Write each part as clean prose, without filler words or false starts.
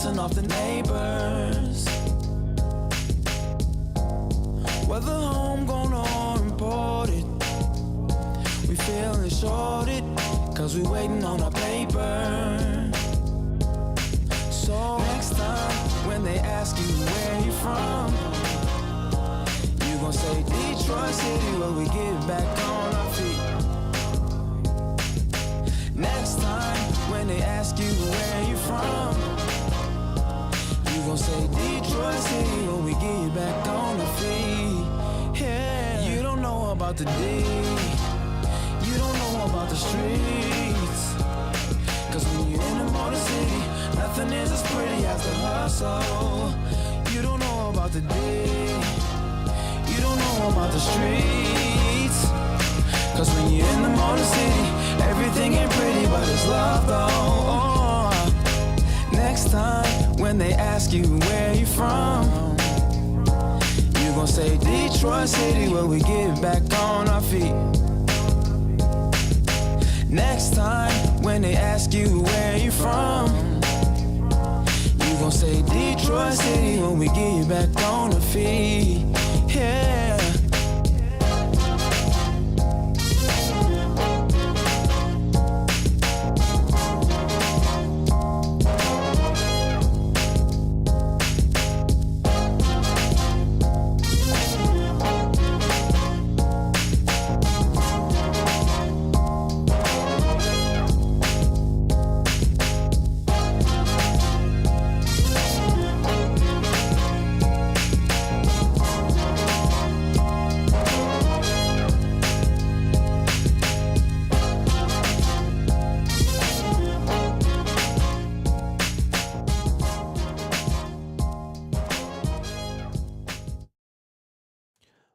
bouncing off the neighbors. Whether homegrown or imported, we feeling shorted, cause we waiting on our paper. So next time when they ask you where you from, you gon' say Detroit City, where we get back on our feet. Next time when they ask you where you from, you gon' say Detroit City, where we get back on our feet. Yeah, you don't know about the D, you don't know about the streets, cause when you're in the motor city, nothing is as pretty as the hustle. You don't know about the D, you don't know about the streets, cause when you're in the motor city, everything ain't pretty but it's love though. Oh. Next time when they ask you where you from, you gon' say Detroit City, where we get back on our feet. Next time when they ask you where you from, you gon' say Detroit City, when we get back on our feet. Yeah.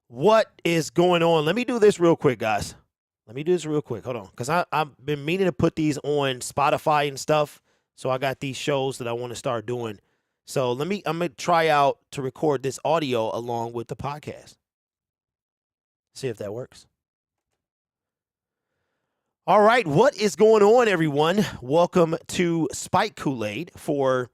What is going on? Let me do this real quick, guys. Let me do this real quick. Hold on. Because I've been meaning to put these on Spotify and stuff. So I got these shows that I want to start doing. So I'm going to try out to record this audio along with the podcast. See if that works. All right. What is going on, everyone? Welcome to Spike Kool-Aid for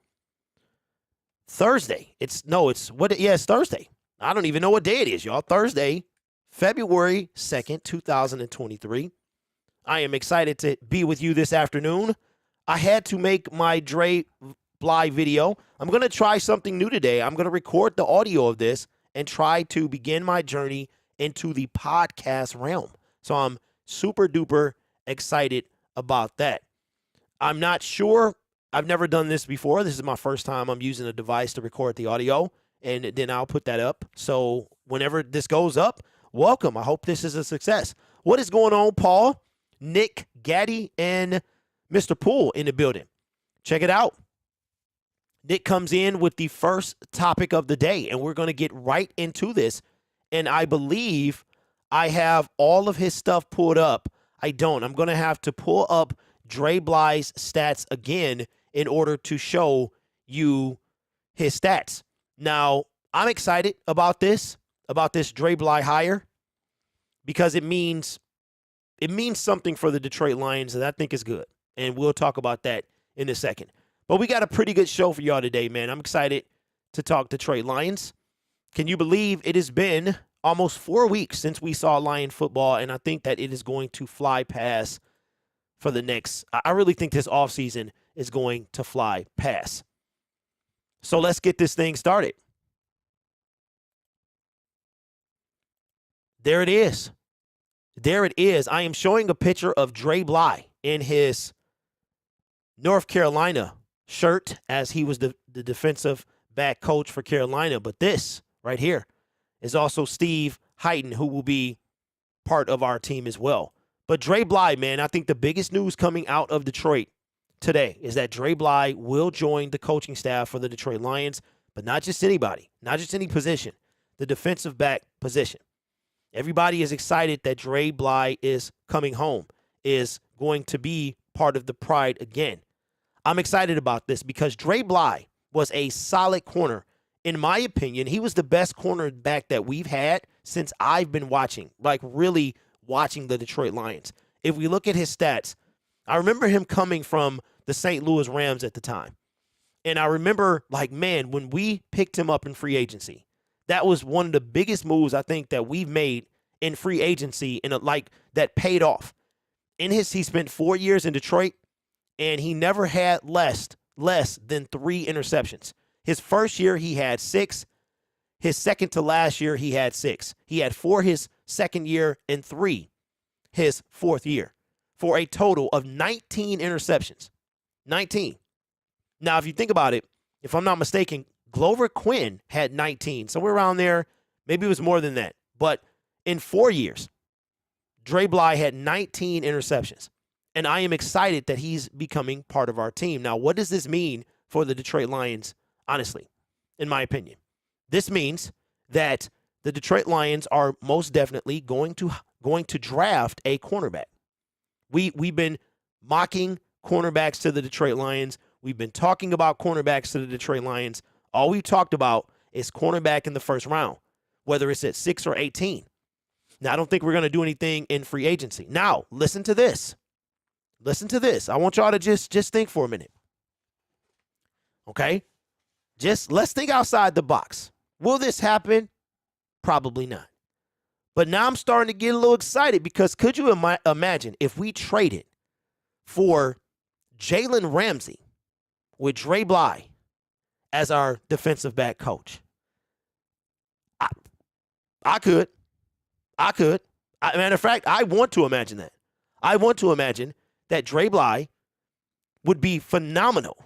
Thursday. It's Thursday. I don't even know what day it is, y'all. Thursday, February 2nd, 2023. I am excited to be with you this afternoon. I had to make my Dre Bly video. I'm going to try something new today. I'm going to record the audio of this and try to begin my journey into the podcast realm. So I'm super duper excited about that. I'm not sure. I've never done this before. This is my first time I'm using a device to record the audio. And then I'll put that up. So whenever this goes up, welcome. I hope this is a success. What is going on, Paul, Nick, Gaddy, and Mr. Poole in the building? Check it out. Nick comes in with the first topic of the day, and we're going to get right into this. And I believe I have all of his stuff pulled up. I don't. I'm going to have to pull up Dre Bly's stats again in order to show you his stats. Now, I'm excited about this Dre Bly hire, because it means something for the Detroit Lions that I think is good. And we'll talk about that in a second. But we got a pretty good show for y'all today, man. I'm excited to talk Detroit Lions. Can you believe it has been almost 4 weeks since we saw Lion football, and I think that it is going to fly past for the next – I really think this offseason is going to fly past. So let's get this thing started. There it is. There it is. I am showing a picture of Dre Bly in his North Carolina shirt, as he was the defensive back coach for Carolina. But this right here is also Steve Heighton, who will be part of our team as well. But Dre Bly, man, I think the biggest news coming out of Detroit today is that Dre Bly will join the coaching staff for the Detroit Lions, but not just anybody, not just any position, the defensive back position. Everybody is excited that Dre Bly is coming home, is going to be part of the Pride again. I'm excited about this because Dre Bly was a solid corner. In my opinion, he was the best cornerback that we've had since I've been watching, like really watching the Detroit Lions. If we look at his stats, I remember him coming from the St. Louis Rams at the time. And I remember, like, man, when we picked him up in free agency, that was one of the biggest moves I think that we've made in free agency and like that paid off. He spent 4 years in Detroit, and he never had less than 3 interceptions. His first year, he had 6. His second to last year, he had 6. He had 4 his second year and 3 his fourth year for a total of 19 interceptions. 19. Now, if you think about it, if I'm not mistaken, Glover Quinn had 19. Somewhere around there. Maybe it was more than that. But in 4 years, Dre Bly had 19 interceptions. And I am excited that he's becoming part of our team. Now, what does this mean for the Detroit Lions, honestly, in my opinion? This means that the Detroit Lions are most definitely going to draft a cornerback. We've been mocking cornerbacks to the Detroit Lions. We've been talking about cornerbacks to the Detroit Lions. All we've talked about is cornerback in the first round, whether it's at 6 or 18. Now, I don't think we're going to do anything in free agency. Now, listen to this. Listen to this. I want y'all to just think for a minute. Okay? Let's think outside the box. Will this happen? Probably not. But now I'm starting to get a little excited because could you imagine if we traded for Jalen Ramsey with Dre Bly as our defensive back coach? I could. Matter of fact, I want to imagine that. I want to imagine that Dre Bly would be phenomenal.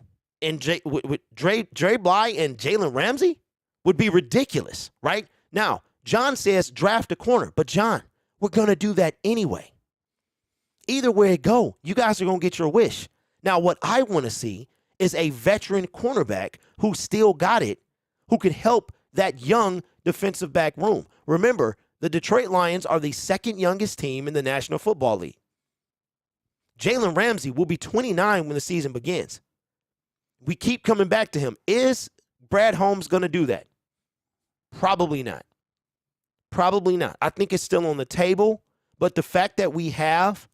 And Dre Bly and Jalen Ramsey would be ridiculous, right? Now, John says draft a corner. But, John, we're going to do that anyway. Either way it go, you guys are going to get your wish. Now, what I want to see is a veteran cornerback who still got it, who could help that young defensive back room. Remember, the Detroit Lions are the second youngest team in the National Football League. Jalen Ramsey will be 29 when the season begins. We keep coming back to him. Is Brad Holmes going to do that? Probably not. Probably not. I think it's still on the table, but the fact that we have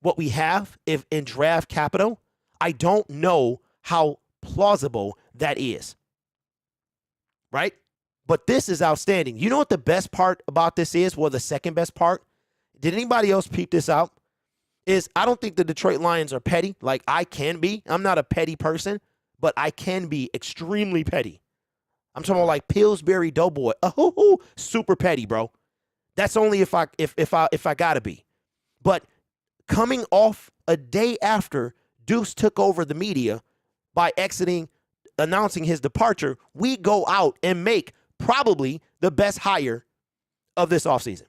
what we have in draft capital, I don't know how plausible that is. Right? But this is outstanding. You know what the best part about this is? Well, the second best part, did anybody else peep this out? Is I don't think the Detroit Lions are petty like I can be. I'm not a petty person, but I can be extremely petty. I'm talking about like Pillsbury Doughboy. Oh, super petty, bro. That's only if I gotta be. But coming off a day after Deuce took over the media by announcing his departure, we go out and make probably the best hire of this offseason.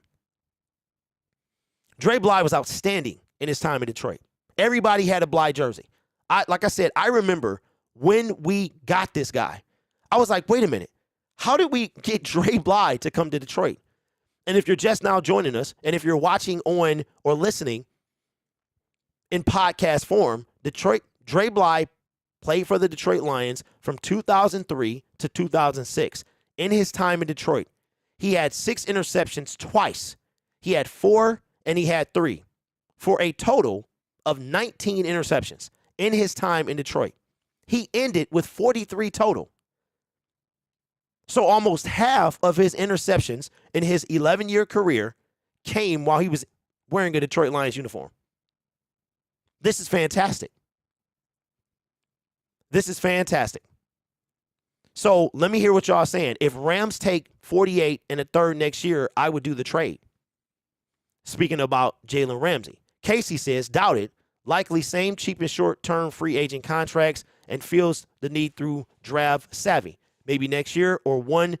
Dre Bly was outstanding in his time in Detroit. Everybody had a Bly jersey. Like I said, I remember when we got this guy, I was like, wait a minute. How did we get Dre Bly to come to Detroit? And if you're just now joining us, and if you're watching on or listening in podcast form, Dre Bly played for the Detroit Lions from 2003 to 2006. In his time in Detroit, he had 6 interceptions twice. He had 4 and he had 3 for a total of 19 interceptions in his time in Detroit. He ended with 43 total. So almost half of his interceptions in his 11-year career came while he was wearing a Detroit Lions uniform. This is fantastic. This is fantastic. So let me hear what y'all are saying. If Rams take 48 and a third next year, I would do the trade. Speaking about Jalen Ramsey. Casey says, doubt it. Likely same cheap and short-term free agent contracts and feels the need through draft savvy. Maybe next year or one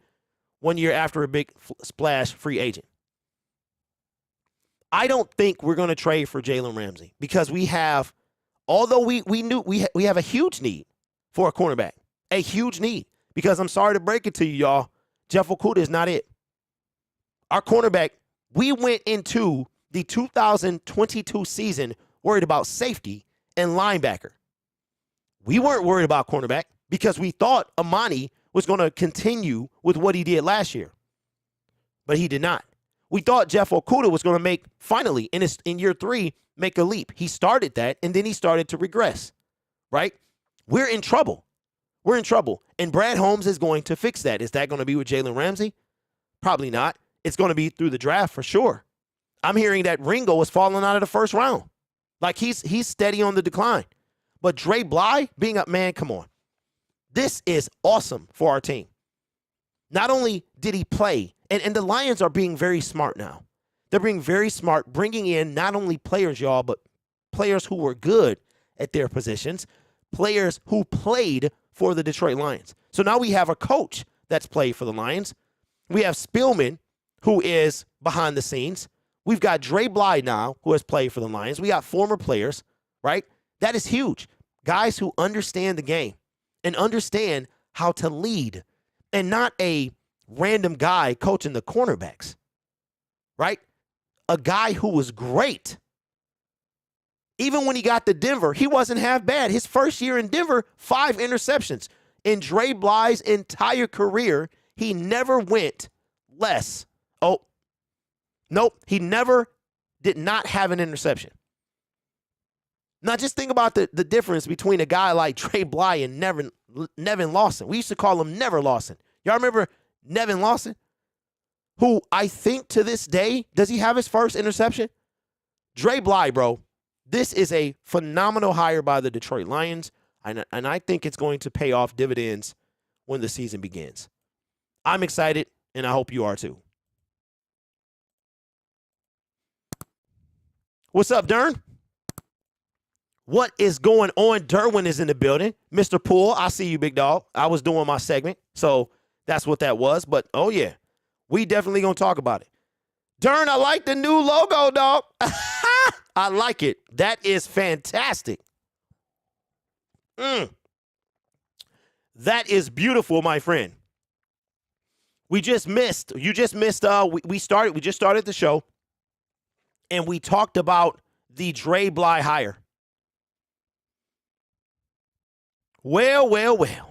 year after a big splash free agent. I don't think we're going to trade for Jalen Ramsey because we have, although we knew we have a huge need for a cornerback, a huge need. Because I'm sorry to break it to you, y'all, Jeff Okudah is not it. Our cornerback, we went into the 2022 season worried about safety and linebacker. We weren't worried about cornerback because we thought Amani was going to continue with what he did last year. But he did not. We thought Jeff Okudah was going to finally, in year 3, make a leap. He started that, and then he started to regress, right? We're in trouble. we're in trouble. And Brad Holmes is going to fix that. Is that going to be with Jalen Ramsey? Probably not. It's going to be through the draft for sure. I'm hearing that Ringo is falling out of the first round. Like he's steady on the decline. But Dre Bly being up, man, come on. This is awesome for our team. Not only did he play, and the Lions are being very smart now. They're being very smart, bringing in not only players, y'all, but players who were good at their positions, players who played for the Detroit Lions. So now we have a coach that's played for the Lions. We have Spielman, who is behind the scenes. We've got Dre Bly now, who has played for the Lions. We got former players, right? That is huge. Guys who understand the game and understand how to lead, and not a random guy coaching the cornerbacks, right? A guy who was great. Even when he got to Denver, he wasn't half bad. His first year in Denver, 5 interceptions. In Dre Bly's entire career, he never went less. Oh, nope. He never did not have an interception. Now, just think about the difference between a guy like Dre Bly and Nevin Lawson. We used to call him Never Lawson. Y'all remember Nevin Lawson? Who I think to this day, does he have his first interception? Dre Bly, bro. This is a phenomenal hire by the Detroit Lions, and I think it's going to pay off dividends when the season begins. I'm excited, and I hope you are too. What's up, Dern? What is going on? Derwin is in the building. Mr. Poole, I see you, big dog. I was doing my segment, so that's what that was. But, oh, yeah, we definitely going to talk about it. Dern, I like the new logo, dog. I like it. That is fantastic. That is beautiful, my friend. We just missed. You just missed. We just started the show, and we talked about the Dre Bly hire. Well.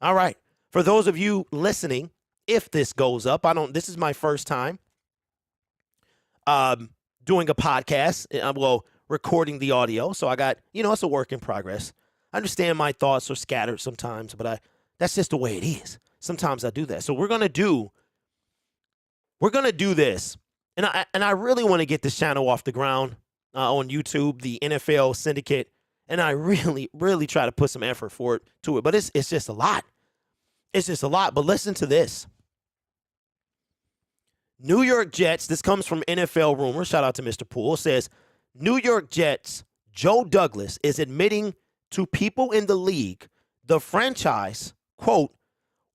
All right. For those of you listening, if this goes up, this is my first time doing a podcast, recording the audio. So I got, it's a work in progress. I understand my thoughts are scattered sometimes, but that's just the way it is. Sometimes I do that. So we're going to do this. And I really want to get this channel off the ground on YouTube, the NFL Syndicate. And I really, really try to put some effort to it. But it's just a lot. It's just a lot. But listen to this. New York Jets, this comes from NFL Rumors. Shout out to Mr. Poole. Says, New York Jets, Joe Douglas is admitting to people in the league the franchise, quote,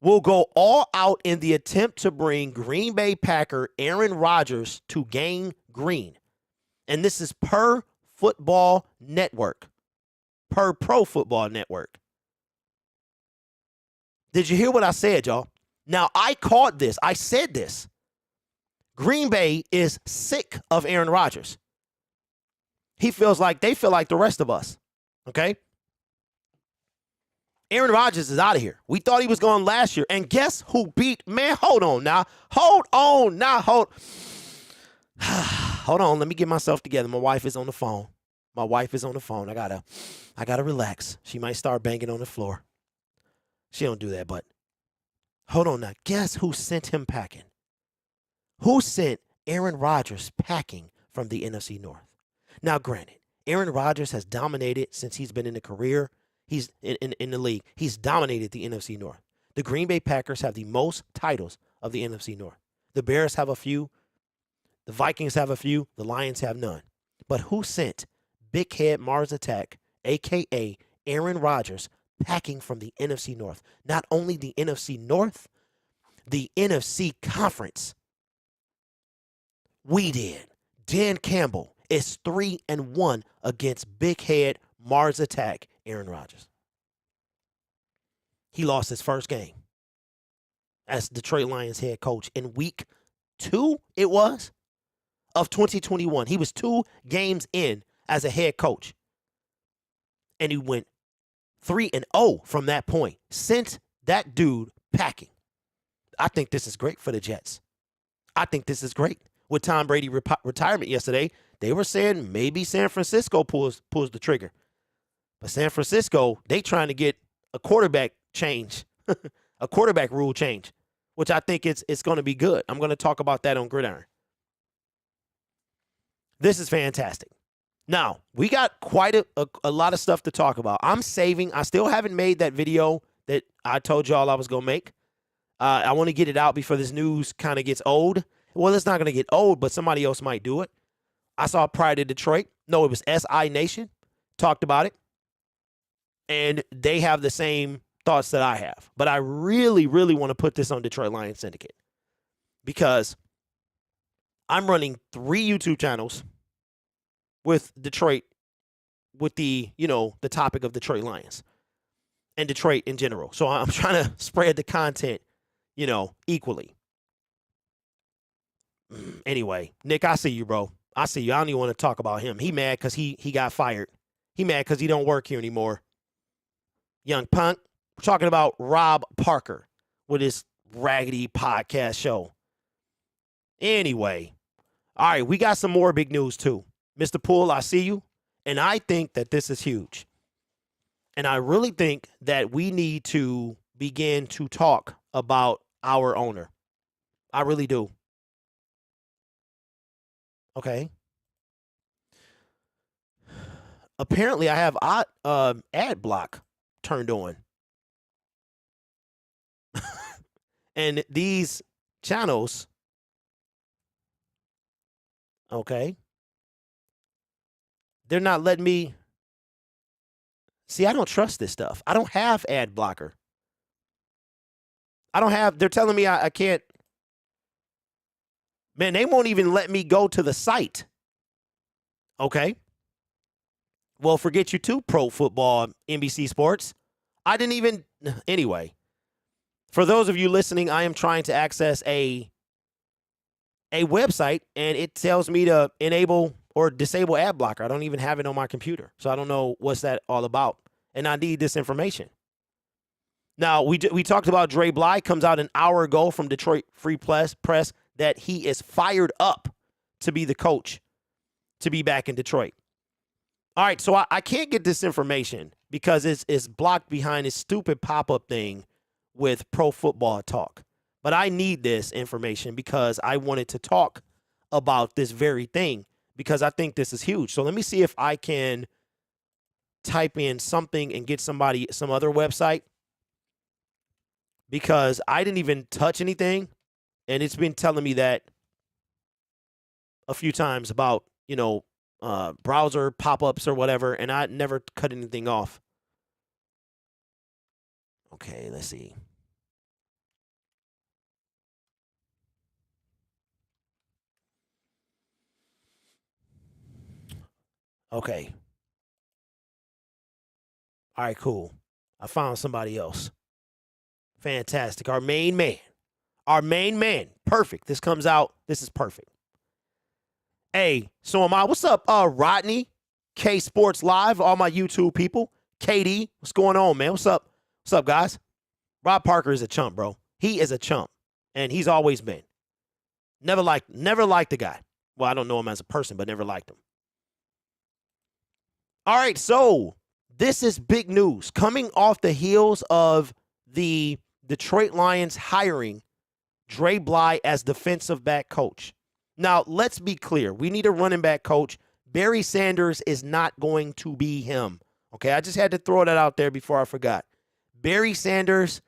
will go all out in the attempt to bring Green Bay Packer Aaron Rodgers to Gang Green. And this is per Football Network. Per Pro Football Network. Did you hear what I said, y'all? Now, I caught this. I said this. Green Bay is sick of Aaron Rodgers. They feel like the rest of us. Okay? Aaron Rodgers is out of here. We thought he was going last year. And guess who beat? Man, hold on now. Hold on. Let me get myself together. My wife is on the phone. I gotta relax. She might start banging on the floor. She don't do that, but hold on now. Guess who sent him packing? Who sent Aaron Rodgers packing from the NFC North? Now, granted, Aaron Rodgers has dominated since he's been in the career. He's in the league. He's dominated the NFC North. The Green Bay Packers have the most titles of the NFC North. The Bears have a few. The Vikings have a few. The Lions have none. But who sent Big Head Mars Attack, a.k.a. Aaron Rodgers, packing from the NFC North? Not only the NFC North, the NFC Conference. We did. Dan Campbell is 3-1 against Big Head Mars Attack Aaron Rodgers. He lost his first game as Detroit Lions head coach in week 2, it was, of 2021. He was 2 games in as a head coach. And he went 3-0 from that point. Sent that dude packing. I think this is great for the Jets. I think this is great. With Tom Brady retirement yesterday, they were saying maybe San Francisco pulls the trigger. But San Francisco, they trying to get a quarterback change, a quarterback rule change, which I think it's going to be good. I'm going to talk about that on Gridiron. This is fantastic. Now, we got quite a lot of stuff to talk about. I'm saving. I still haven't made that video that I told y'all I was going to make. I want to get it out before this news kind of gets old. Well, it's not going to get old, but somebody else might do it. I saw Pride of Detroit. No, it was SI Nation. Talked about it. And they have the same thoughts that I have. But I really, really want to put this on Detroit Lions Syndicate. Because I'm running 3 YouTube channels with Detroit, with the topic of Detroit Lions and Detroit in general. So I'm trying to spread the content, equally. Anyway, Nick, I see you, bro. I see you. I don't even want to talk about him. He mad because he got fired. He mad because he don't work here anymore. Young punk. We're talking about Rob Parker with his raggedy podcast show. Anyway, all right, we got some more big news too. Mr. Poole, I see you, and I think that this is huge. And I really think that we need to begin to talk about our owner. I really do. Okay. Apparently, I have ad block turned on. And these channels, okay, they're not letting me. See, I don't trust this stuff. I don't have ad blocker. They're telling me I can't. Man, they won't even let me go to the site. Okay. Well, forget you too, Pro Football, NBC Sports. I didn't even. Anyway, for those of you listening, I am trying to access a website, and it tells me to enable or disable ad blocker. I don't even have it on my computer, so I don't know what's that all about. And I need this information. Now, we talked about Dre Bly. Comes out an hour ago from Detroit Free Press that he is fired up to be the coach, to be back in Detroit. All right, so I can't get this information because it's blocked behind this stupid pop-up thing with Pro Football Talk. But I need this information because I wanted to talk about this very thing because I think this is huge. So let me see if I can type in something and get some other website, because I didn't even touch anything, and it's been telling me that a few times about, browser pop-ups or whatever, and I never cut anything off. Okay, let's see. Okay. All right, cool. I found somebody else. Fantastic. Our main man. Perfect. This comes out. This is perfect. Hey, so am I. What's up, Rodney? K Sports Live, all my YouTube people. KD, what's going on, man? What's up? What's up, guys? Rob Parker is a chump, bro. He is a chump, and he's always been. Never liked the guy. Well, I don't know him as a person, but never liked him. All right, so this is big news coming off the heels of the Detroit Lions hiring Dre Bly as defensive back coach. Now, let's be clear. We need a running back coach. Barry Sanders is not going to be him. Okay, I just had to throw that out there before I forgot. Barry Sanders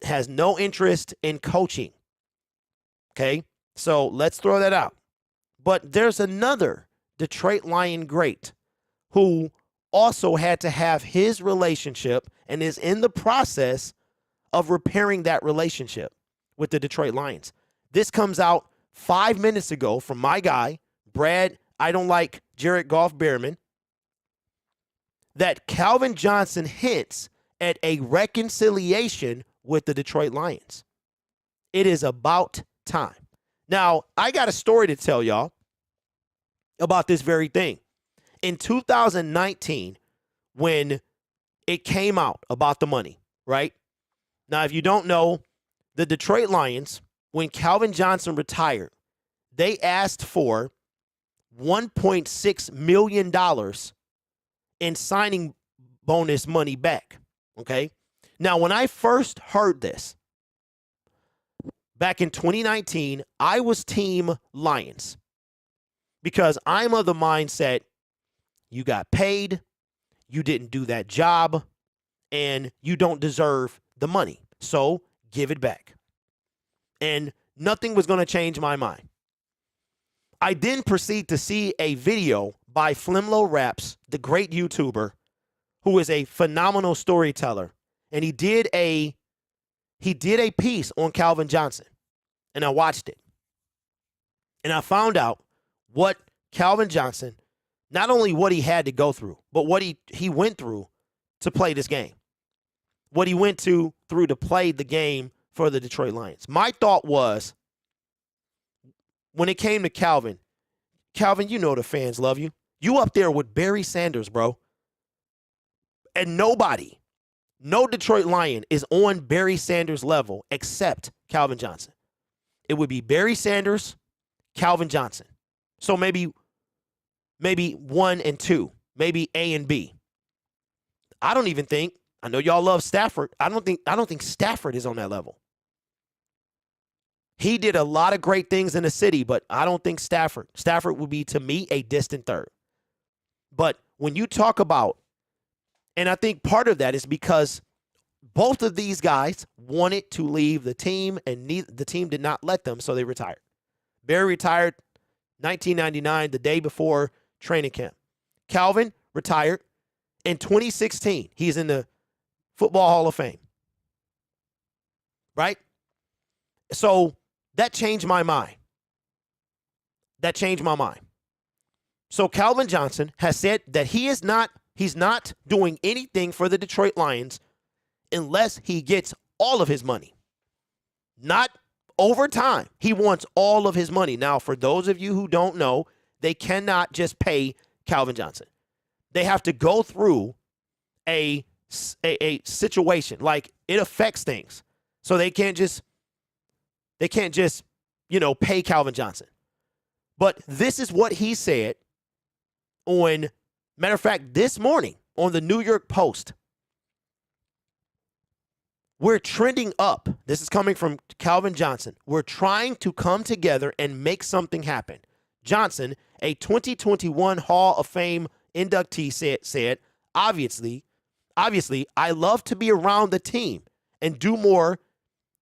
has no interest in coaching. Okay, so let's throw that out. But there's another Detroit Lion great who also had to have his relationship and is in the process of repairing that relationship with the Detroit Lions. This comes out 5 minutes ago from my guy, Brad, I don't like Jared Goff Behrman, that Calvin Johnson hints at a reconciliation with the Detroit Lions. It is about time. Now, I got a story to tell y'all about this very thing. In 2019, when it came out about the money, right? Now, if you don't know, the Detroit Lions, when Calvin Johnson retired, they asked for $1.6 million in signing bonus money back. Okay. Now, when I first heard this back in 2019, I was team Lions because I'm of the mindset you got paid, you didn't do that job, and you don't deserve the money. So give it back. And nothing was going to change my mind. I then proceed to see a video by Flimlo Raps, the great YouTuber, who is a phenomenal storyteller. And he did a piece on Calvin Johnson. And I watched it. And I found out what Calvin Johnson, not only what he had to go through, but what he went through to play this game. What he went through to play the game for the Detroit Lions. My thought was, when it came to Calvin, you know the fans love you. You up there with Barry Sanders, bro. And nobody, no Detroit Lion is on Barry Sanders' level except Calvin Johnson. It would be Barry Sanders, Calvin Johnson. So maybe 1 and 2, maybe A and B. I know y'all love Stafford. I don't think Stafford is on that level. He did a lot of great things in the city, but I don't think Stafford would be, to me, a distant third. But when you talk about, and I think part of that is because both of these guys wanted to leave the team, and the team did not let them, so they retired. Barry retired 1999, the day before training camp. Calvin retired in 2016. He's in the Football Hall of Fame. Right? So that changed my mind. So Calvin Johnson has said that he's not doing anything for the Detroit Lions unless he gets all of his money. Not over time. He wants all of his money. Now, for those of you who don't know, they cannot just pay Calvin Johnson. They have to go through a situation. Like, it affects things. So they can't just pay Calvin Johnson. But this is what he said matter of fact, this morning on the New York Post. We're trending up. This is coming from Calvin Johnson. We're trying to come together and make something happen. Johnson, a 2021 Hall of Fame inductee, said, obviously, I love to be around the team and do more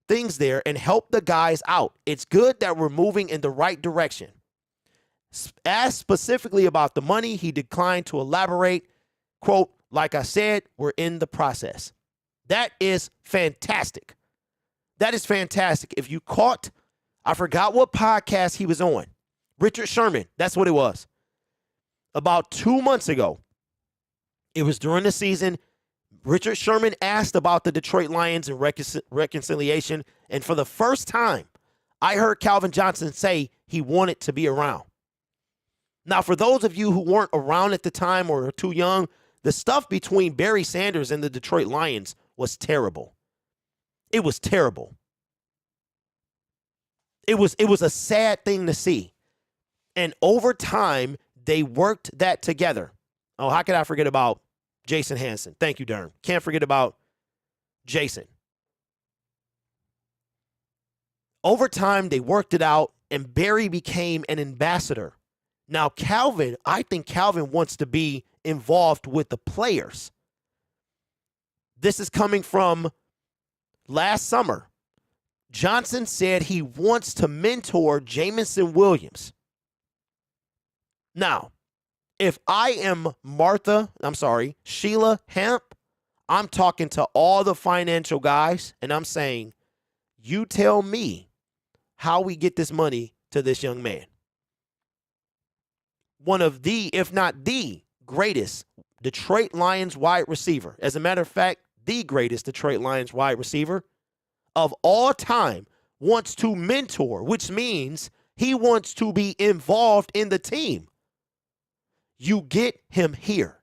things there and help the guys out. It's good that we're moving in the right direction. Asked specifically about the money, he declined to elaborate. Quote, like I said, we're in the process. That is fantastic. That is fantastic. If you caught, I forgot what podcast he was on. Richard Sherman, that's what it was. About 2 months ago, it was during the season, Richard Sherman asked about the Detroit Lions and reconciliation, and for the first time, I heard Calvin Johnson say he wanted to be around. Now, for those of you who weren't around at the time or are too young, the stuff between Barry Sanders and the Detroit Lions was terrible. It was terrible. It was a sad thing to see. And over time, they worked that together. Oh, how could I forget about Jason Hanson? Thank you, Durham. Can't forget about Jason. Over time, they worked it out, and Barry became an ambassador. Now, I think Calvin wants to be involved with the players. This is coming from last summer. Johnson said he wants to mentor Jamison Williams. Now, if I am Sheila Hamp, I'm talking to all the financial guys, and I'm saying, you tell me how we get this money to this young man. One of the, if not the greatest Detroit Lions wide receiver. As a matter of fact, the greatest Detroit Lions wide receiver of all time wants to mentor, which means he wants to be involved in the team. You get him here.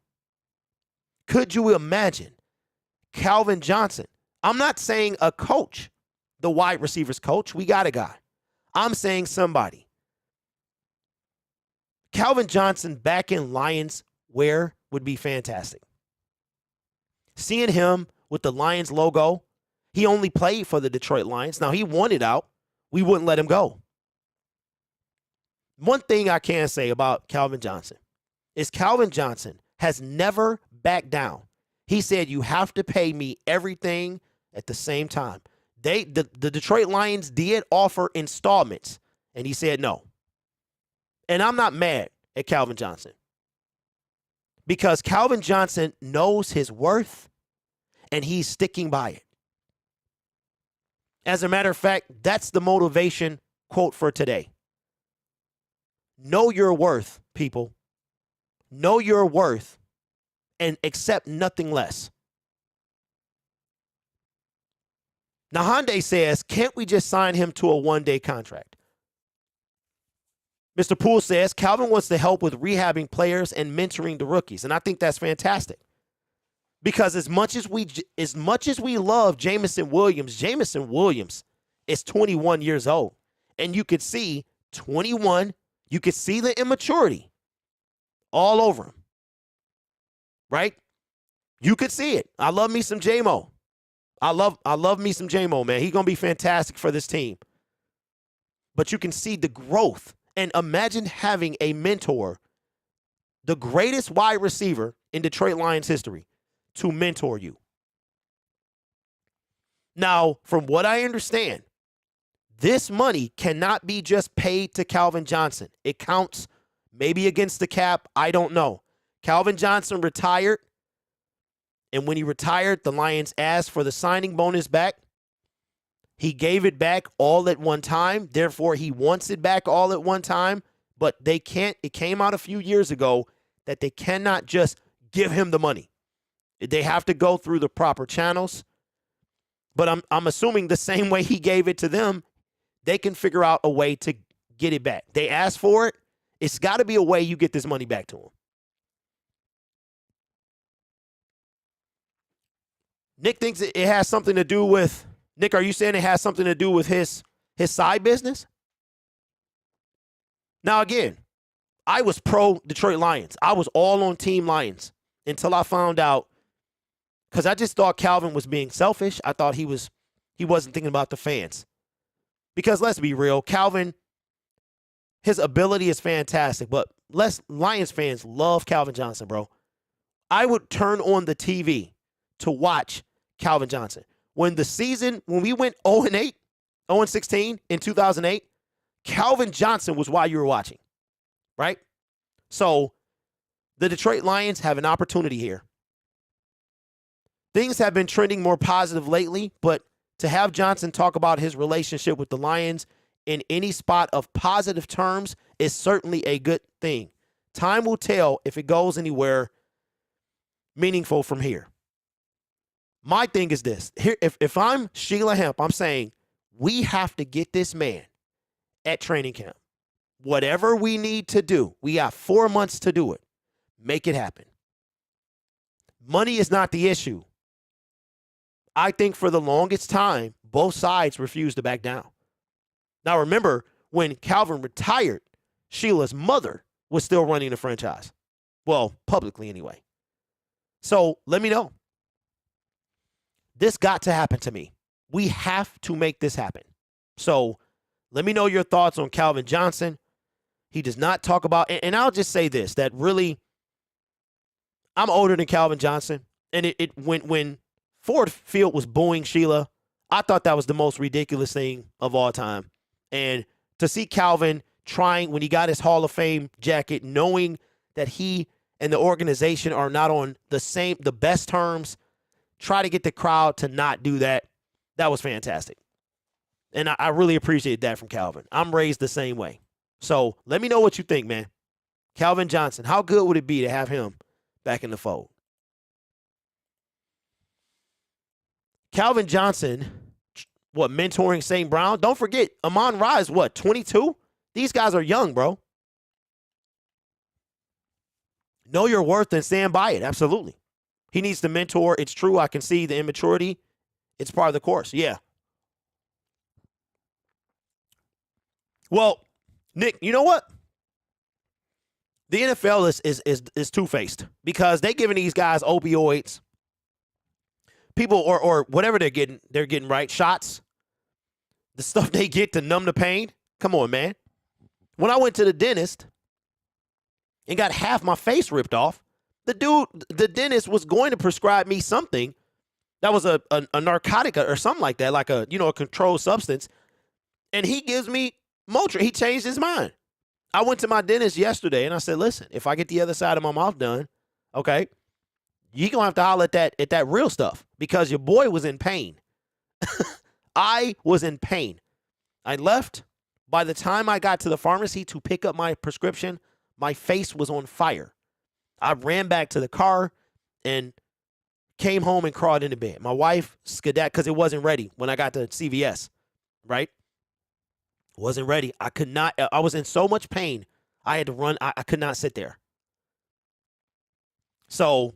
Could you imagine Calvin Johnson? I'm not saying a coach, the wide receivers coach. We got a guy. I'm saying somebody. Calvin Johnson back in Lions wear would be fantastic. Seeing him with the Lions logo. He only played for the Detroit Lions. Now, he wanted out. We wouldn't let him go. One thing I can say about Calvin Johnson is Calvin Johnson has never backed down. He said, you have to pay me everything at the same time. The Detroit Lions did offer installments, and he said no. And I'm not mad at Calvin Johnson because Calvin Johnson knows his worth, and he's sticking by it. As a matter of fact, that's the motivation quote for today. Know your worth, people. Know your worth and accept nothing less. Now, Hyundai says, can't we just sign him to a one-day contract? Mr. Poole says, Calvin wants to help with rehabbing players and mentoring the rookies. And I think that's fantastic. Because as much as we love Jameson Williams is 21 years old. And you could see 21, you could see the immaturity all over him. Right? You could see it. I love me some J-Mo. I love me some J-Mo, man. He's going to be fantastic for this team. But you can see the growth. And imagine having a mentor, the greatest wide receiver in Detroit Lions history, to mentor you. Now, from what I understand, this money cannot be just paid to Calvin Johnson. It counts maybe against the cap. I don't know. Calvin Johnson retired. And when he retired, the Lions asked for the signing bonus back. He gave it back all at one time. Therefore, he wants it back all at one time. But they can't. It came out a few years ago that they cannot just give him the money. They have to go through the proper channels. But I'm assuming the same way he gave it to them, they can figure out a way to get it back. They asked for it. It's got to be a way you get this money back to him. Nick thinks it has something to do with, Nick, are you saying it has something to do with his side business? Now, again, I was pro Detroit Lions. I was all on Team Lions until I found out, because I just thought Calvin was being selfish. I thought he wasn't thinking about the fans. Because let's be real, Calvin, his ability is fantastic, but Lions fans love Calvin Johnson, bro. I would turn on the TV to watch Calvin Johnson. When we went 0-8, 0-16 in 2008, Calvin Johnson was why you were watching, right? So the Detroit Lions have an opportunity here. Things have been trending more positive lately, but to have Johnson talk about his relationship with the Lions in any spot of positive terms is certainly a good thing. Time will tell if it goes anywhere meaningful from here. My thing is this. Here, if I'm Sheila Hemp, I'm saying we have to get this man at training camp. Whatever we need to do, we got 4 months to do it. Make it happen. Money is not the issue. I think for the longest time, both sides refused to back down. Now, remember, when Calvin retired, Sheila's mother was still running the franchise. Well, publicly anyway. So let me know. This got to happen to me. We have to make this happen. So let me know your thoughts on Calvin Johnson. He does not talk about, and I'll just say this, that really, I'm older than Calvin Johnson. And when Ford Field was booing Sheila, I thought that was the most ridiculous thing of all time. And to see Calvin trying, when he got his Hall of Fame jacket, knowing that he and the organization are not on the best terms, try to get the crowd to not do that. That was fantastic. And I really appreciate that from Calvin. I'm raised the same way. So let me know what you think, man. Calvin Johnson, how good would it be to have him back in the fold? Calvin Johnson, mentoring St. Brown? Don't forget, Amon-Ra is 22? These guys are young, bro. Know your worth and stand by it. Absolutely. He needs to mentor. It's true. I can see the immaturity. It's part of the course. Yeah. Well, Nick, you know what? The NFL is two-faced because they're giving these guys opioids, people or whatever they're getting right, shots, the stuff they get to numb the pain. Come on, man. When I went to the dentist and got half my face ripped off, the dentist was going to prescribe me something that was a narcotic or something like that, like a controlled substance. And he gives me Motrin. He changed his mind. I went to my dentist yesterday and I said, listen, if I get the other side of my mouth done, okay, you're going to have to holler at that real stuff because your boy was in pain. I was in pain. I left. By the time I got to the pharmacy to pick up my prescription, my face was on fire. I ran back to the car and came home and crawled into bed. My wife skedaddled because it wasn't ready when I got to CVS, right? Wasn't ready. I could not. I was in so much pain. I had to run. I could not sit there. So,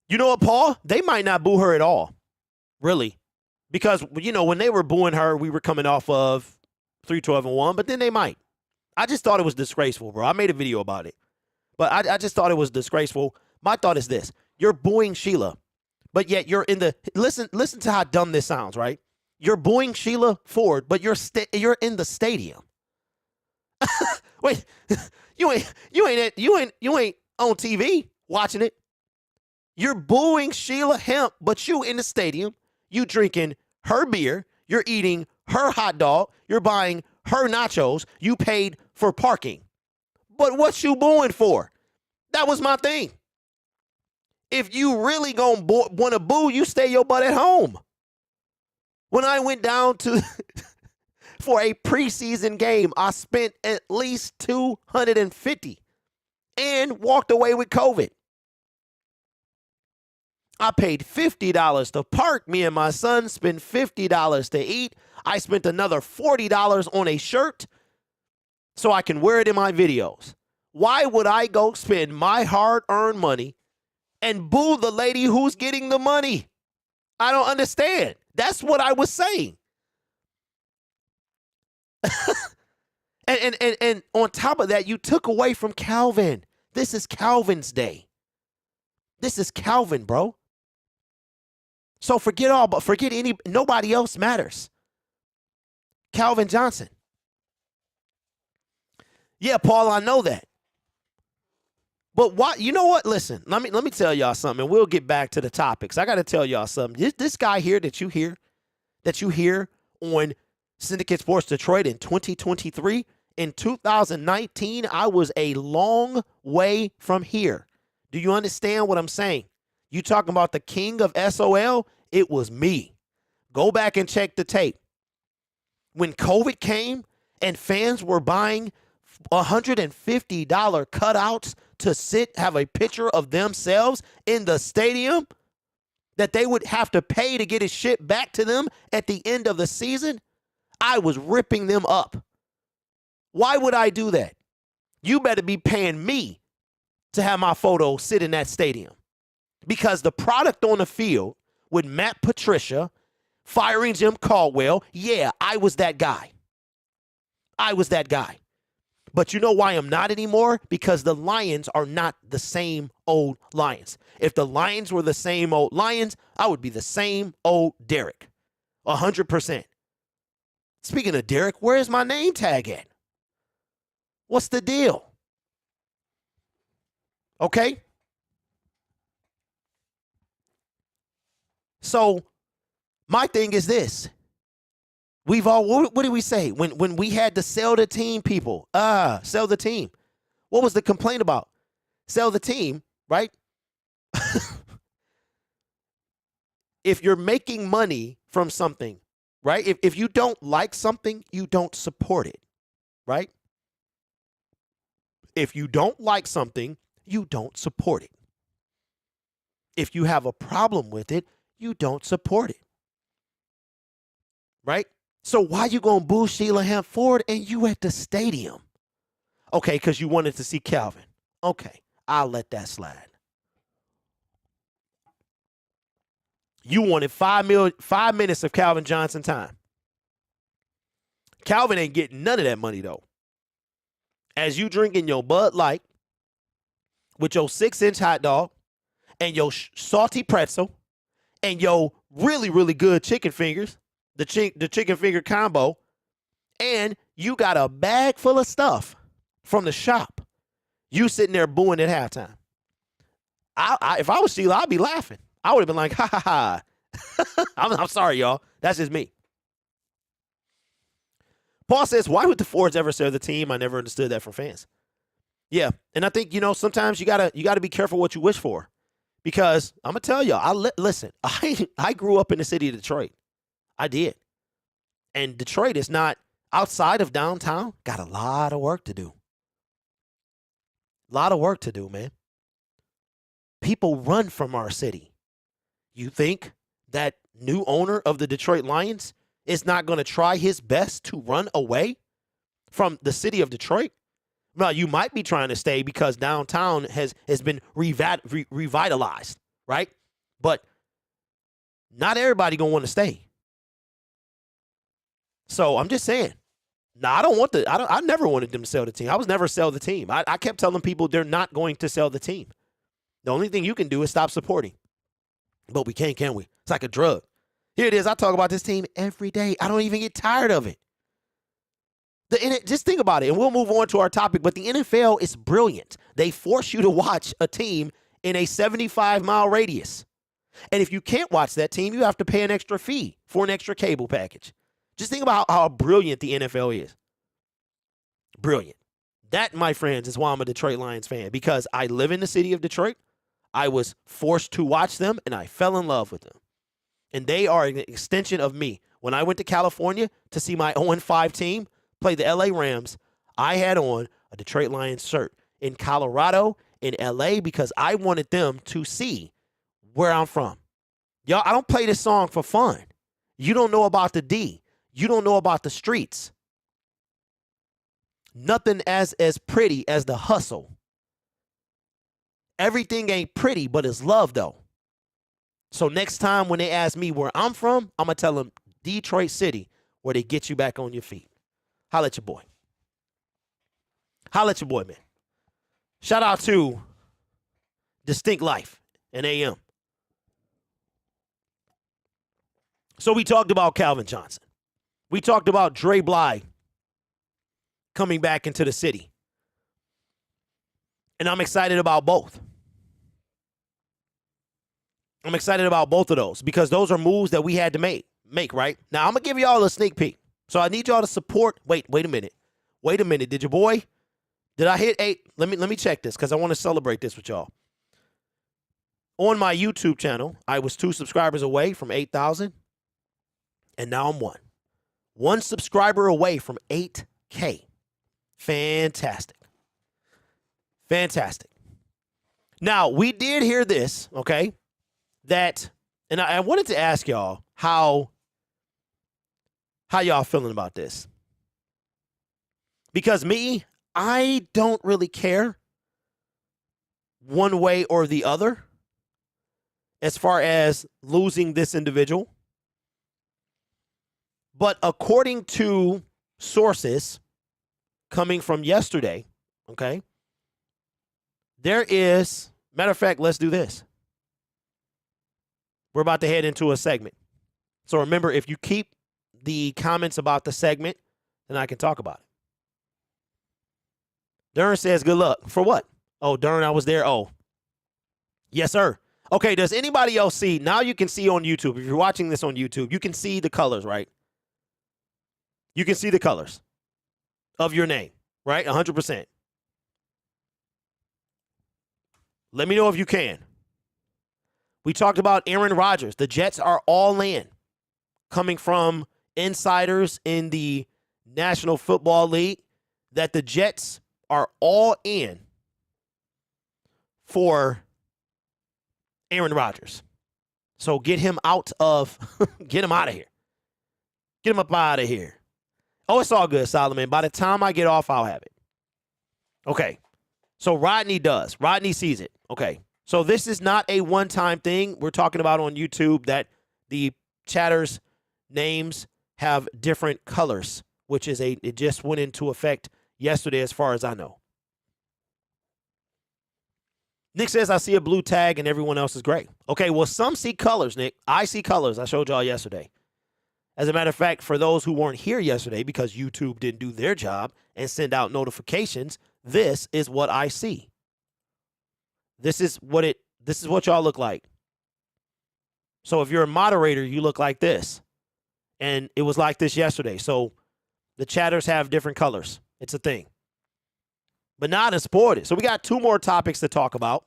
you know what, Paul? They might not boo her at all, really. Because, when they were booing her, we were coming off of 3-12-1, but then they might. I just thought it was disgraceful, bro. I made a video about it. But I just thought it was disgraceful. My thought is this. You're booing Sheila, but yet you're in the – listen to how dumb this sounds, right? You're booing Sheila Ford, but you're in the stadium. Wait, you ain't on TV watching it. You're booing Sheila Hemp, but you in the stadium. You drinking her beer. You're eating her hot dog. You're buying her nachos. You paid for parking. But what you booing for? That was my thing. If you really gonna want to boo, you stay your butt at home. When I went down to for a preseason game, I spent at least $250 and walked away with COVID. I paid $50 to park. Me and my son spent $50 to eat. I spent another $40 on a shirt so I can wear it in my videos. Why would I go spend my hard-earned money and boo the lady who's getting the money? I don't understand. That's what I was saying. and on top of that, you took away from Calvin. This is Calvin's day. This is Calvin, bro. So nobody else matters. Calvin Johnson. Yeah, Paul, I know that. But what? You know what? Listen, let me tell y'all something, and we'll get back to the topics. I got to tell y'all something. This guy here that you hear on Syndicate Sports Detroit in 2023, in 2019, I was a long way from here. Do you understand what I'm saying? You talking about the king of SOL? It was me. Go back and check the tape. When COVID came and fans were buying $150 cutouts to have a picture of themselves in the stadium that they would have to pay to get it shipped back to them at the end of the season, I was ripping them up. Why would I do that? You better be paying me to have my photo sit in that stadium. Because the product on the field with Matt Patricia firing Jim Caldwell, yeah, I was that guy. But you know why I'm not anymore? Because the Lions are not the same old Lions. If the Lions were the same old Lions, I would be the same old Derek. 100%. Speaking of Derek, where's my name tag at? What's the deal? Okay? So my thing is this. What did we say? When we had to sell the team, people, sell the team. What was the complaint about? Sell the team, right? If you're making money from something, right? If you don't like something, you don't support it, right? If you don't like something, you don't support it. If you have a problem with it, you don't support it, right? So why you gonna boo Sheila Hemp Ford and you at the stadium? Okay, because you wanted to see Calvin. Okay, I'll let that slide. You wanted 5 minutes of Calvin Johnson time. Calvin ain't getting none of that money though. As you drinking your Bud Light with your 6-inch hot dog and your salty pretzel and yo really, really good chicken fingers, the chicken finger combo, and you got a bag full of stuff from the shop, you sitting there booing at halftime. If I was Sheila, I'd be laughing. I would have been like, ha ha ha. I'm sorry, y'all. That's just me. Paul says, why would the Fords ever sell the team? I never understood that from fans. Yeah, and I think, sometimes you gotta be careful what you wish for. Because I'm going to tell y'all, listen, I grew up in the city of Detroit. I did. And Detroit is not outside of downtown. Got a lot of work to do. A lot of work to do, man. People run from our city. You think that new owner of the Detroit Lions is not going to try his best to run away from the city of Detroit? Well, you might be trying to stay because downtown has been revitalized, right? But not everybody going to want to stay. So I'm just saying. No, I never wanted them to sell the team. I was never sell the team. I kept telling people they're not going to sell the team. The only thing you can do is stop supporting. But we can't, can we? It's like a drug. Here it is. I talk about this team every day. I don't even get tired of it. Just think about it, and we'll move on to our topic, but the NFL is brilliant. They force you to watch a team in a 75-mile radius. And if you can't watch that team, you have to pay an extra fee for an extra cable package. Just think about how brilliant the NFL is. Brilliant. That, my friends, is why I'm a Detroit Lions fan, because I live in the city of Detroit. I was forced to watch them, and I fell in love with them. And they are an extension of me. When I went to California to see my 0-5 team play the LA Rams, I had on a Detroit Lions shirt. In Colorado, in LA, because I wanted them to see where I'm from. Y'all, I don't play this song for fun. You don't know about the D. You don't know about the streets. Nothing as pretty as the hustle. Everything ain't pretty, but it's love, though. So next time when they ask me where I'm from, I'm going to tell them Detroit City, where they get you back on your feet. Holla at your boy. Holla at your boy, man. Shout out to Distinct Life and AM. So we talked about Calvin Johnson. We talked about Dre Bly coming back into the city. And I'm excited about both. I'm excited about both of those because those are moves that we had to make, right? Now, I'm going to give y'all a sneak peek. So I need y'all to support. Wait a minute. Did your boy? Did I hit 8? Let me check this because I want to celebrate this with y'all. On my YouTube channel, I was 2 subscribers away from 8,000. And now I'm 1. 1 subscriber away from 8K. Fantastic. Fantastic. Now, we did hear this, okay? That, and I wanted to ask y'all how y'all feeling about this. Because me, I don't really care one way or the other as far as losing this individual. But according to sources coming from yesterday, okay, there is, matter of fact, let's do this. We're about to head into a segment. So remember, if you keep the comments about the segment, then I can talk about it. Dern says, good luck. For what? Oh, Dern, I was there. Oh, yes, sir. Okay, does anybody else see? Now you can see on YouTube. If you're watching this on YouTube, you can see the colors, right? You can see the colors of your name, right? 100%. Let me know if you can. We talked about Aaron Rodgers. The Jets are all in, coming from insiders in the National Football League, that the Jets are all in for Aaron Rodgers. So get him out of here. Get him up out of here. Oh, it's all good, Solomon. By the time I get off, I'll have it. Okay. So Rodney does. Rodney sees it. Okay. So this is not a one-time thing. We're talking about on YouTube that the chatters' names have different colors, which is it just went into effect yesterday as far as I know. Nick says, I see a blue tag and everyone else is gray. Okay, well, some see colors, Nick. I see colors. I showed y'all yesterday. As a matter of fact, for those who weren't here yesterday because YouTube didn't do their job and send out notifications, this is what I see. This is what y'all look like. So if you're a moderator, you look like this. And it was like this yesterday. So the chatters have different colors. It's a thing. But not in sport. So we got two more topics to talk about.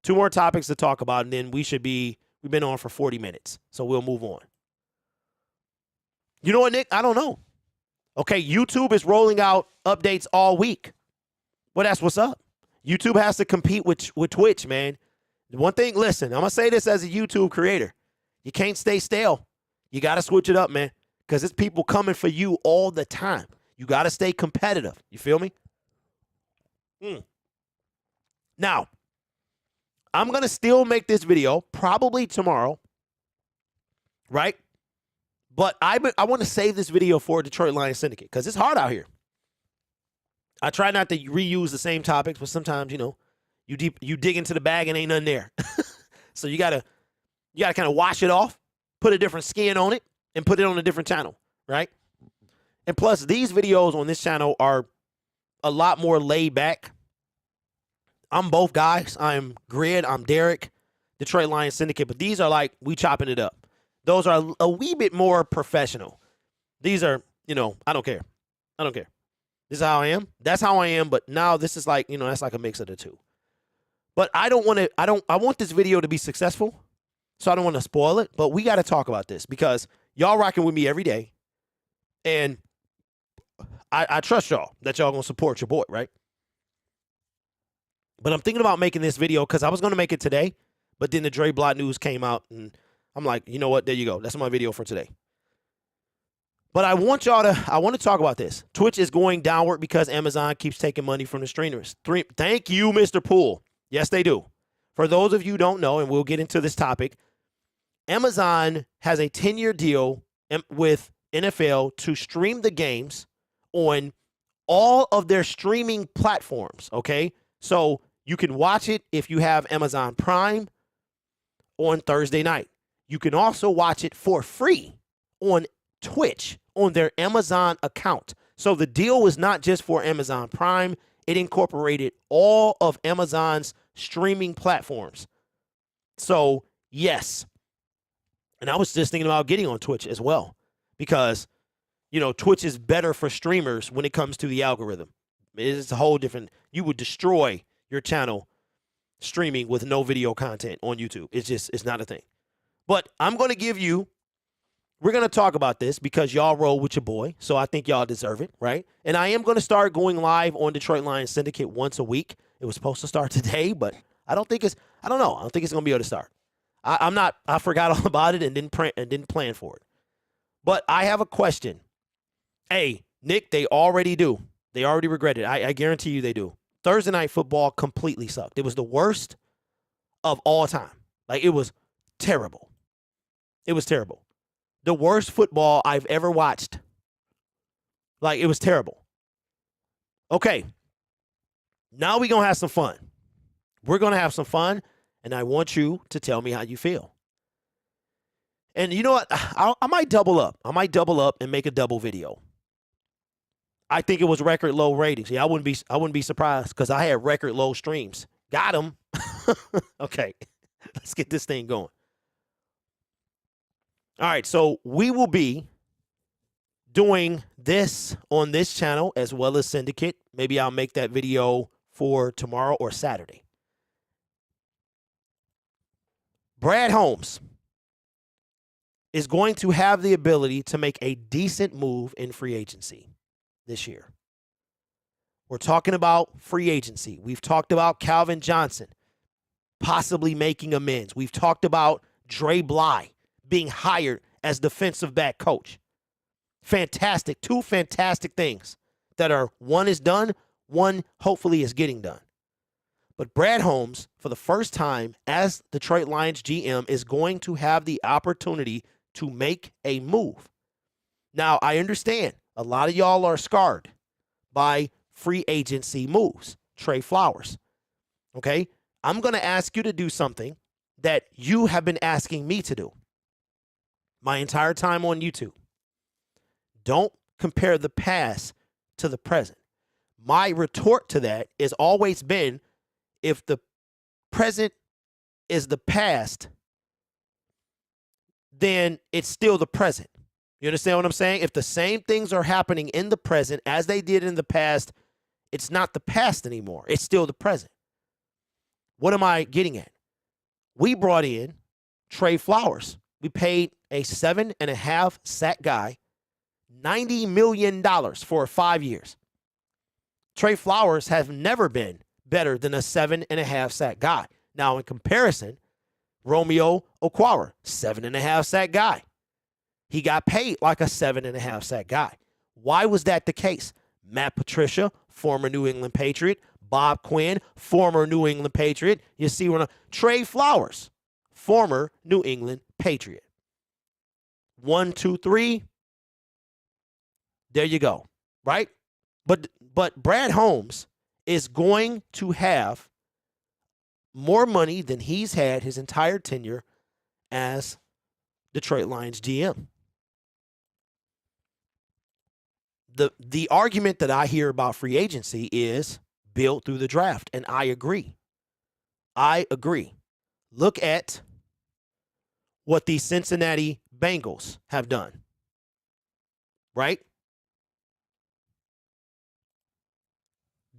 And then we've been on for 40 minutes. So we'll move on. You know what, Nick? I don't know. Okay, YouTube is rolling out updates all week. Well, that's what's up. YouTube has to compete with Twitch, man. One thing, listen, I'm going to say this as a YouTube creator. You can't stay stale. You got to switch it up, man, because it's people coming for you all the time. You got to stay competitive. You feel me? Now, I'm going to still make this video probably tomorrow, right? But I want to save this video for Detroit Lions Syndicate because it's hard out here. I try not to reuse the same topics, but sometimes, you dig into the bag and ain't nothing there. So you gotta kind of wash it off, put a different skin on it, and put it on a different channel, right? And plus, these videos on this channel are a lot more laid back. I'm both guys. I'm Grid. I'm Derek, Detroit Lions Syndicate. But these are like, we chopping it up. Those are a wee bit more professional. These are, I don't care. This is how I am. That's how I am. But now this is like, that's like a mix of the two. But I want this video to be successful. So I don't want to spoil it. But we got to talk about this because y'all rocking with me every day. And I trust y'all that y'all going to support your boy, right? But I'm thinking about making this video because I was going to make it today. But then the Dre Bly news came out and I'm like, you know what? There you go. That's my video for today. But I want to talk about this. Twitch is going downward because Amazon keeps taking money from the streamers. Thank you, Mr. Poole. Yes, they do. For those of you who don't know, and we'll get into this topic, Amazon has a 10-year deal with NFL to stream the games on all of their streaming platforms, okay? So you can watch it if you have Amazon Prime on Thursday night. You can also watch it for free on Twitch on their Amazon account. So the deal was not just for Amazon Prime. It incorporated all of Amazon's streaming platforms. So, yes. And I was just thinking about getting on Twitch as well because, Twitch is better for streamers when it comes to the algorithm. It's a whole different, you would destroy your channel streaming with no video content on YouTube. It's not a thing. But we're going to talk about this because y'all roll with your boy. So I think y'all deserve it, right? And I am going to start going live on Detroit Lions Syndicate once a week. It was supposed to start today, but I don't think it's going to be able to start. I forgot all about it and didn't plan for it. But I have a question. Hey, Nick, they already do. They already regret it. I guarantee you they do. Thursday night football completely sucked. It was the worst of all time. Like, it was terrible. It was terrible. The worst football I've ever watched. Like, it was terrible. Okay. Now we're going to have some fun. We're going to have some fun, and I want you to tell me how you feel. And you know what? I might double up. I might double up and make a double video. I think it was record low ratings. Yeah, I wouldn't be surprised because I had record low streams. Got them. Okay. Let's get this thing going. All right, so we will be doing this on this channel as well as Syndicate. Maybe I'll make that video for tomorrow or Saturday. Brad Holmes is going to have the ability to make a decent move in free agency this year. We're talking about free agency. We've talked about Calvin Johnson possibly making amends. We've talked about Dre Bly being hired as defensive back coach. Fantastic. Two fantastic things that are, one is done, one hopefully is getting done. But Brad Holmes, for the first time as Detroit Lions GM, is going to have the opportunity to make a move. Now, I understand a lot of y'all are scarred by free agency moves. Trey Flowers. Okay? I'm going to ask you to do something that you have been asking me to do my entire time on YouTube. Don't compare the past to the present. My retort to that has always been, if the present is the past, then it's still the present. You understand what I'm saying? If the same things are happening in the present as they did in the past, it's not the past anymore. It's still the present. What am I getting at? We brought in Trey Flowers. We paid a 7.5 sack guy $90 million for 5 years. Trey Flowers has never been better than a 7.5 sack guy. Now, in comparison, Romeo Okwara, 7.5 sack guy. He got paid like a 7.5 sack guy. Why was that the case? Matt Patricia, former New England Patriot. Bob Quinn, former New England Patriot. You see what Trey Flowers, former New England Patriot. 1, 2, 3. There you go. Right? But Brad Holmes is going to have more money than he's had his entire tenure as Detroit Lions GM. The argument that I hear about free agency is built through the draft, and I agree. I agree. Look at what the Cincinnati Bengals have done. Right?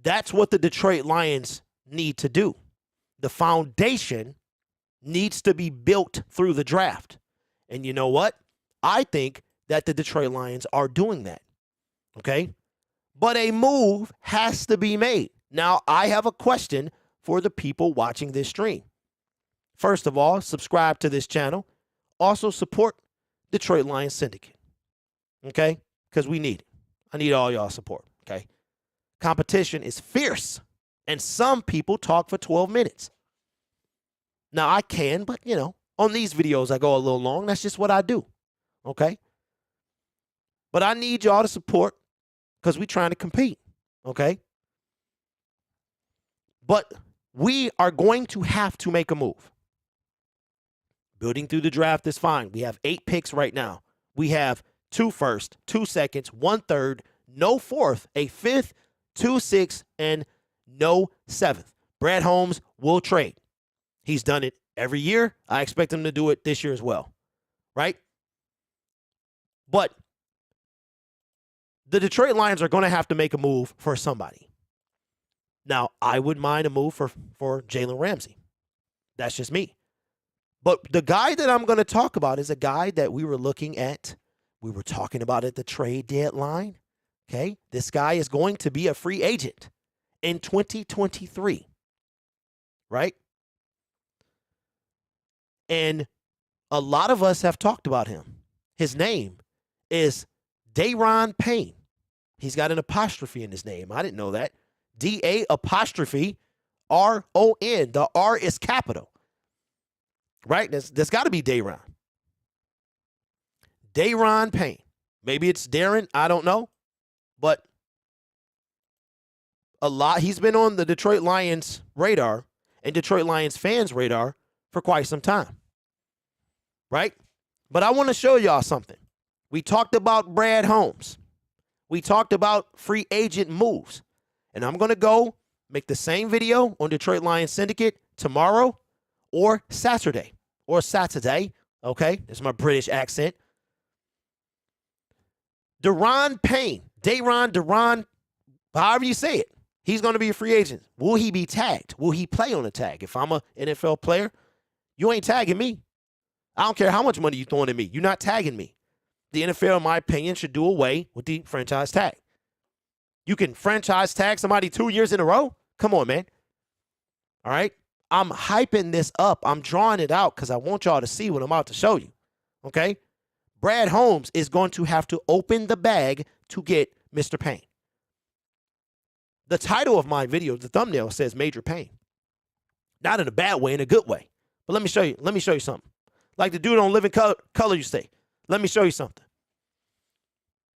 That's what the Detroit Lions need to do. The foundation needs to be built through the draft. And you know what? I think that the Detroit Lions are doing that. Okay? But a move has to be made. Now, I have a question for the people watching this stream. First of all, subscribe to this channel. Also, support Detroit Lions Syndicate. Okay? Because we need it. I need all y'all support. Okay? Competition is fierce. And some people talk for 12 minutes. Now, I can, but, on these videos, I go a little long. That's just what I do. Okay? But I need y'all to support because we're trying to compete. Okay? But we are going to have to make a move. Building through the draft is fine. We have 8 picks right now. We have 2 firsts, 2 seconds, 1 third, no 4th, a 5th, 2 6th, and no 7th. Brad Holmes will trade. He's done it every year. I expect him to do it this year as well. Right? But the Detroit Lions are going to have to make a move for somebody. Now, I would mind a move for Jalen Ramsey. That's just me. But the guy that I'm going to talk about is a guy that we were looking at. We were talking about at the trade deadline. Okay? This guy is going to be a free agent in 2023. Right? And a lot of us have talked about him. His name is Daron Payne. He's got an apostrophe in his name. I didn't know that. D-A''R-O-N. The R is capital. Right? There's got to be Daron. Daron Payne. Maybe it's Darren. I don't know. But he's been on the Detroit Lions radar and Detroit Lions fans' radar for quite some time. Right? But I want to show y'all something. We talked about Brad Holmes. We talked about free agent moves. And I'm going to go make the same video on Detroit Lions Syndicate tomorrow or Saturday. Okay? That's my British accent. Daron Payne. Daron, however you say it. He's going to be a free agent. Will he be tagged? Will he play on a tag? If I'm an NFL player, you ain't tagging me. I don't care how much money you're throwing at me. You're not tagging me. The NFL, in my opinion, should do away with the franchise tag. You can franchise tag somebody 2 years in a row? Come on, man. All right? I'm hyping this up. I'm drawing it out because I want y'all to see what I'm about to show you. Okay? Brad Holmes is going to have to open the bag to get Mr. Payne. The title of my video, the thumbnail, says Major Payne. Not in a bad way, in a good way. But let me show you. Let me show you something. Like the dude on Living Color you say. Let me show you something.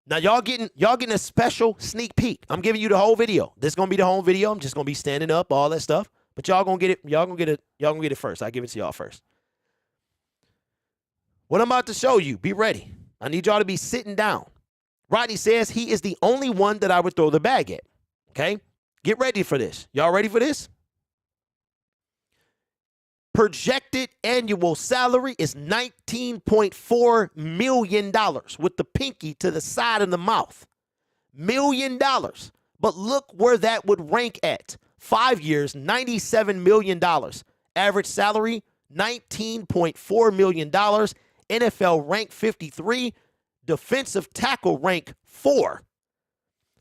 Now, y'all getting a special sneak peek. I'm giving you the whole video. This is going to be the whole video. I'm just going to be standing up, all that stuff. But y'all gonna get it. Y'all gonna get it first. I give it to y'all first. What I'm about to show you, be ready. I need y'all to be sitting down. Rodney says he is the only one that I would throw the bag at. Okay? Get ready for this. Y'all ready for this? Projected annual salary is $19.4 million with the pinky to the side of the mouth. $1 million. But look where that would rank at. 5 years, $97 million. Average salary, $19.4 million. NFL rank 53. Defensive tackle rank 4.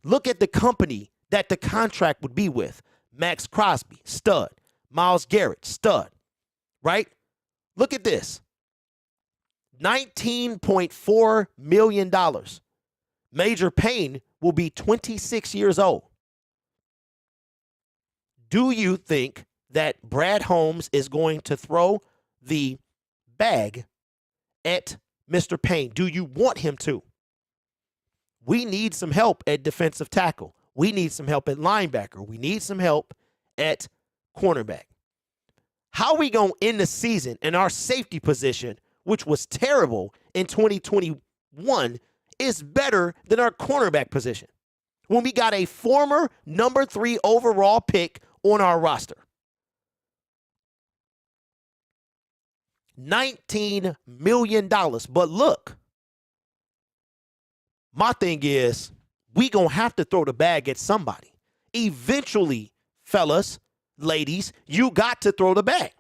Look at the company that the contract would be with. Max Crosby, stud. Myles Garrett, stud. Right? Look at this. $19.4 million. Major Payne will be 26 years old. Do you think that Brad Holmes is going to throw the bag at Mr. Payne? Do you want him to? We need some help at defensive tackle. We need some help at linebacker. We need some help at cornerback. How are we going to end the season in our safety position, which was terrible in 2021, is better than our cornerback position when we got a former number 3 overall pick on our roster? $19 million. But look, my thing is, we going to have to throw the bag at somebody. Eventually, fellas, ladies, you got to throw the bag.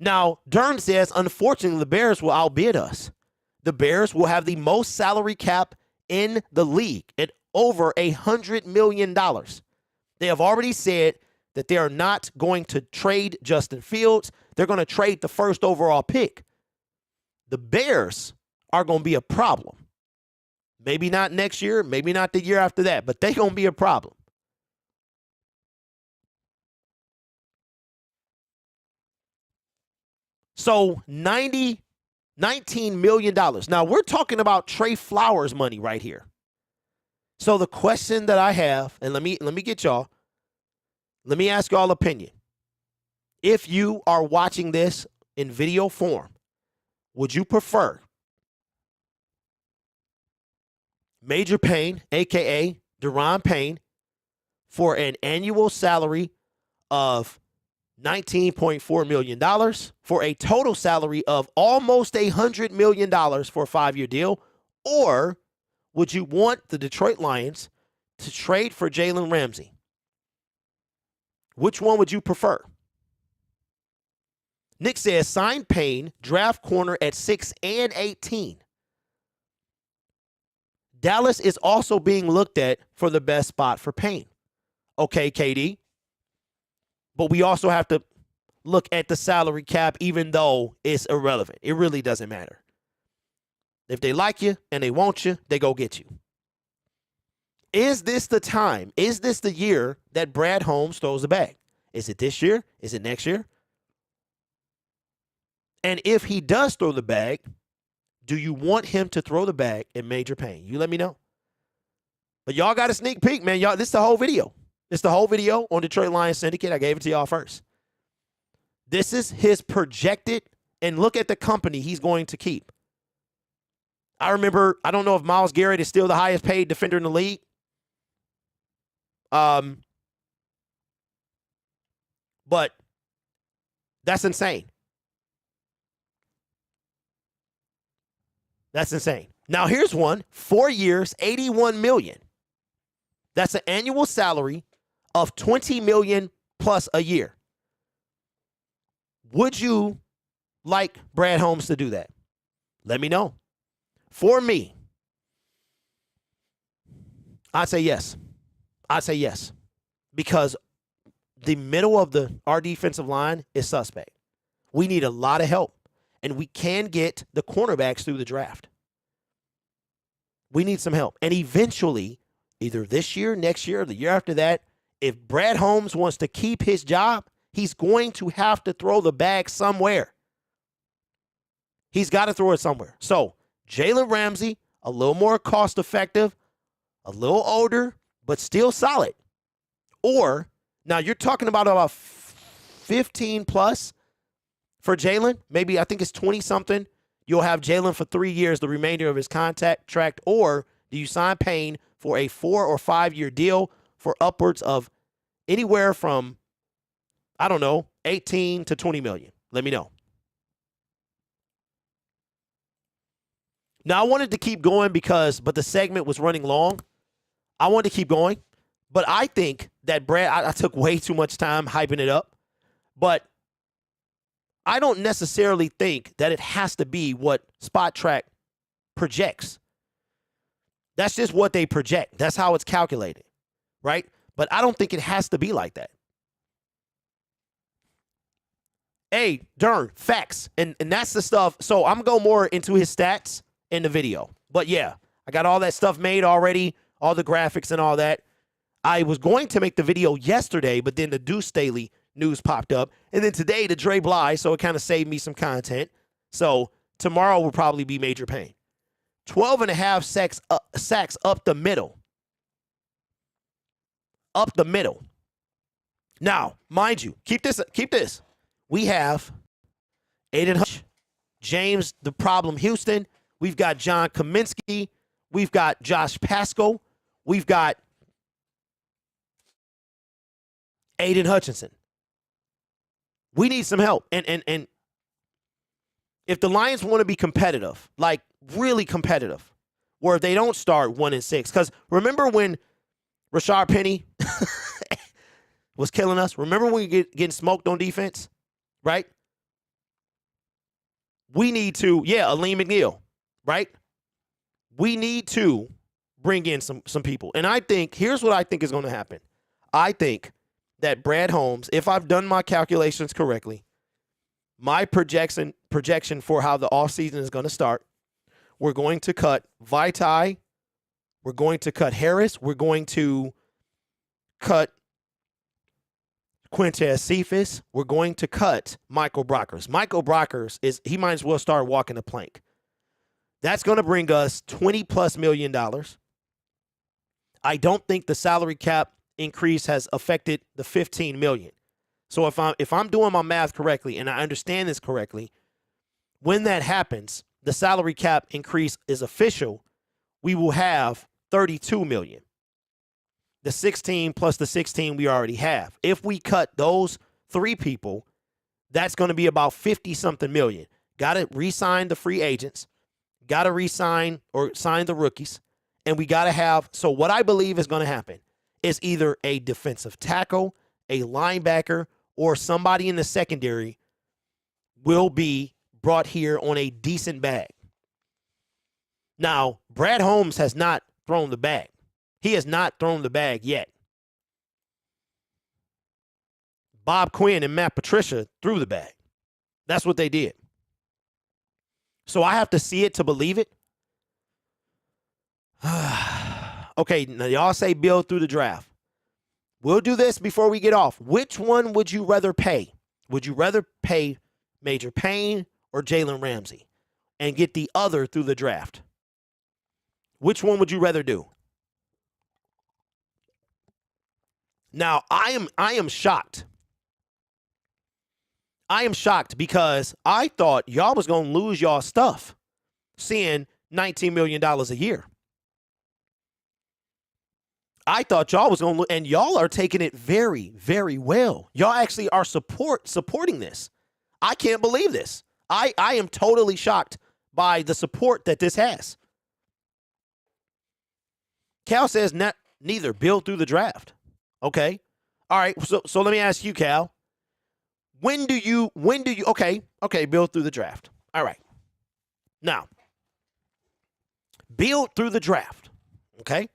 Now, Dern says, unfortunately, the Bears will outbid us. The Bears will have the most salary cap in the league at over $100 million. They have already said that they are not going to trade Justin Fields. They're going to trade the first overall pick. The Bears are going to be a problem. Maybe not next year, maybe not the year after that, but they're going to be a problem. So $19 million. Now, we're talking about Trey Flowers money right here. So the question that I have, and let me get y'all, let me ask y'all opinion. If you are watching this in video form, would you prefer Major Payne, a.k.a. Deron Payne, for an annual salary of $19.4 million, for a total salary of almost $100 million for a 5-year deal? Or would you want the Detroit Lions to trade for Jalen Ramsey? Which one would you prefer? Nick says, sign Payne, draft corner at 6 and 18. Dallas is also being looked at for the best spot for Payne. Okay, KD. But we also have to look at the salary cap, even though it's irrelevant. It really doesn't matter. If they like you and they want you, they go get you. Is this the time? Is this the year that Brad Holmes throws the bag? Is it this year? Is it next year? And if he does throw the bag, do you want him to throw the bag at Major Payne? You let me know. But y'all got a sneak peek, man. Y'all, this is the whole video. This is the whole video on Detroit Lions Syndicate. I gave it to y'all first. This is his projected, and look at the company he's going to keep. I remember, I don't know if Myles Garrett is still the highest paid defender in the league. But that's insane. That's insane. Now here's one, 4 years, $81 million. That's an annual salary of $20 million plus a year. Would you like Brad Holmes to do that? Let me know. For me, I'd say yes. I'd say yes. Because the middle of our defensive line is suspect. We need a lot of help. And we can get the cornerbacks through the draft. We need some help. And eventually, either this year, next year, or the year after that, if Brad Holmes wants to keep his job, he's going to have to throw the bag somewhere. He's got to throw it somewhere. So, Jalen Ramsey, a little more cost-effective, a little older, but still solid. Or now you're talking about 15 plus for Jalen. Maybe I think it's 20 something. You'll have Jalen for 3 years, the remainder of his contract. Or do you sign Payne for a 4 or 5 year deal for upwards of anywhere from, I don't know, 18 to 20 million? Let me know. Now, I wanted to keep going but the segment was running long. I wanted to keep going, but I think that Brad, I took way too much time hyping it up, but I don't necessarily think that it has to be what Spot Track projects. That's just what they project. That's how it's calculated, right? But I don't think it has to be like that. Hey, Dern, facts. And that's the stuff. So I'm going to go more into his stats in the video. But yeah, I got all that stuff made already, all the graphics and all that. I was going to make the video yesterday, but then the Deuce Staley news popped up. And then today, the Dre Bly, so it kind of saved me some content. So tomorrow will probably be Major Pain. 12.5 sacks up the middle. Up the middle. Now, mind you, keep this. We have Aiden Hutch, James the Problem Houston. We've got John Kaminsky. We've got Josh Pascal. We've got Aiden Hutchinson. We need some help. And if the Lions want to be competitive, like really competitive, where they don't start 1-6, because remember when Rashard Penny was killing us? Remember when we getting smoked on defense? Right? We need to, Aleem McNeil, right? We need to bring in some people. And I think, here's what I think is going to happen. I think that Brad Holmes, if I've done my calculations correctly, my projection for how the offseason is going to start, we're going to cut Vaitai, we're going to cut Harris, we're going to cut Quintez Cephas, we're going to cut Michael Brockers. Michael Brockers, he might as well start walking the plank. That's going to bring us $20+ million. I don't think the salary cap increase has affected the $15 million. So if I'm doing my math correctly and I understand this correctly, when that happens, the salary cap increase is official. We will have $32 million. The 16 plus the 16 we already have. If we cut those 3 people, that's going to be about 50-something million. Got to re-sign the free agents. Got to re-sign or sign the rookies. And we got to have, so what I believe is going to happen is either a defensive tackle, a linebacker, or somebody in the secondary will be brought here on a decent bag. Now, Brad Holmes has not thrown the bag. He has not thrown the bag yet. Bob Quinn and Matt Patricia threw the bag. That's what they did. So I have to see it to believe it. Okay, now y'all say build through the draft. We'll do this before we get off. Which one would you rather pay? Would you rather pay Major Payne or Jalen Ramsey and get the other through the draft? Which one would you rather do? Now, I am shocked. I am shocked because I thought y'all was going to lose y'all stuff seeing $19 million a year. I thought y'all was going to, and y'all are taking it very, very well. Y'all actually are supporting this. I can't believe this. I am totally shocked by the support that this has. Cal says neither. Build through the draft. Okay. All right. So let me ask you, Cal. When do you okay, build through the draft. All right. Now, build through the draft. Okay.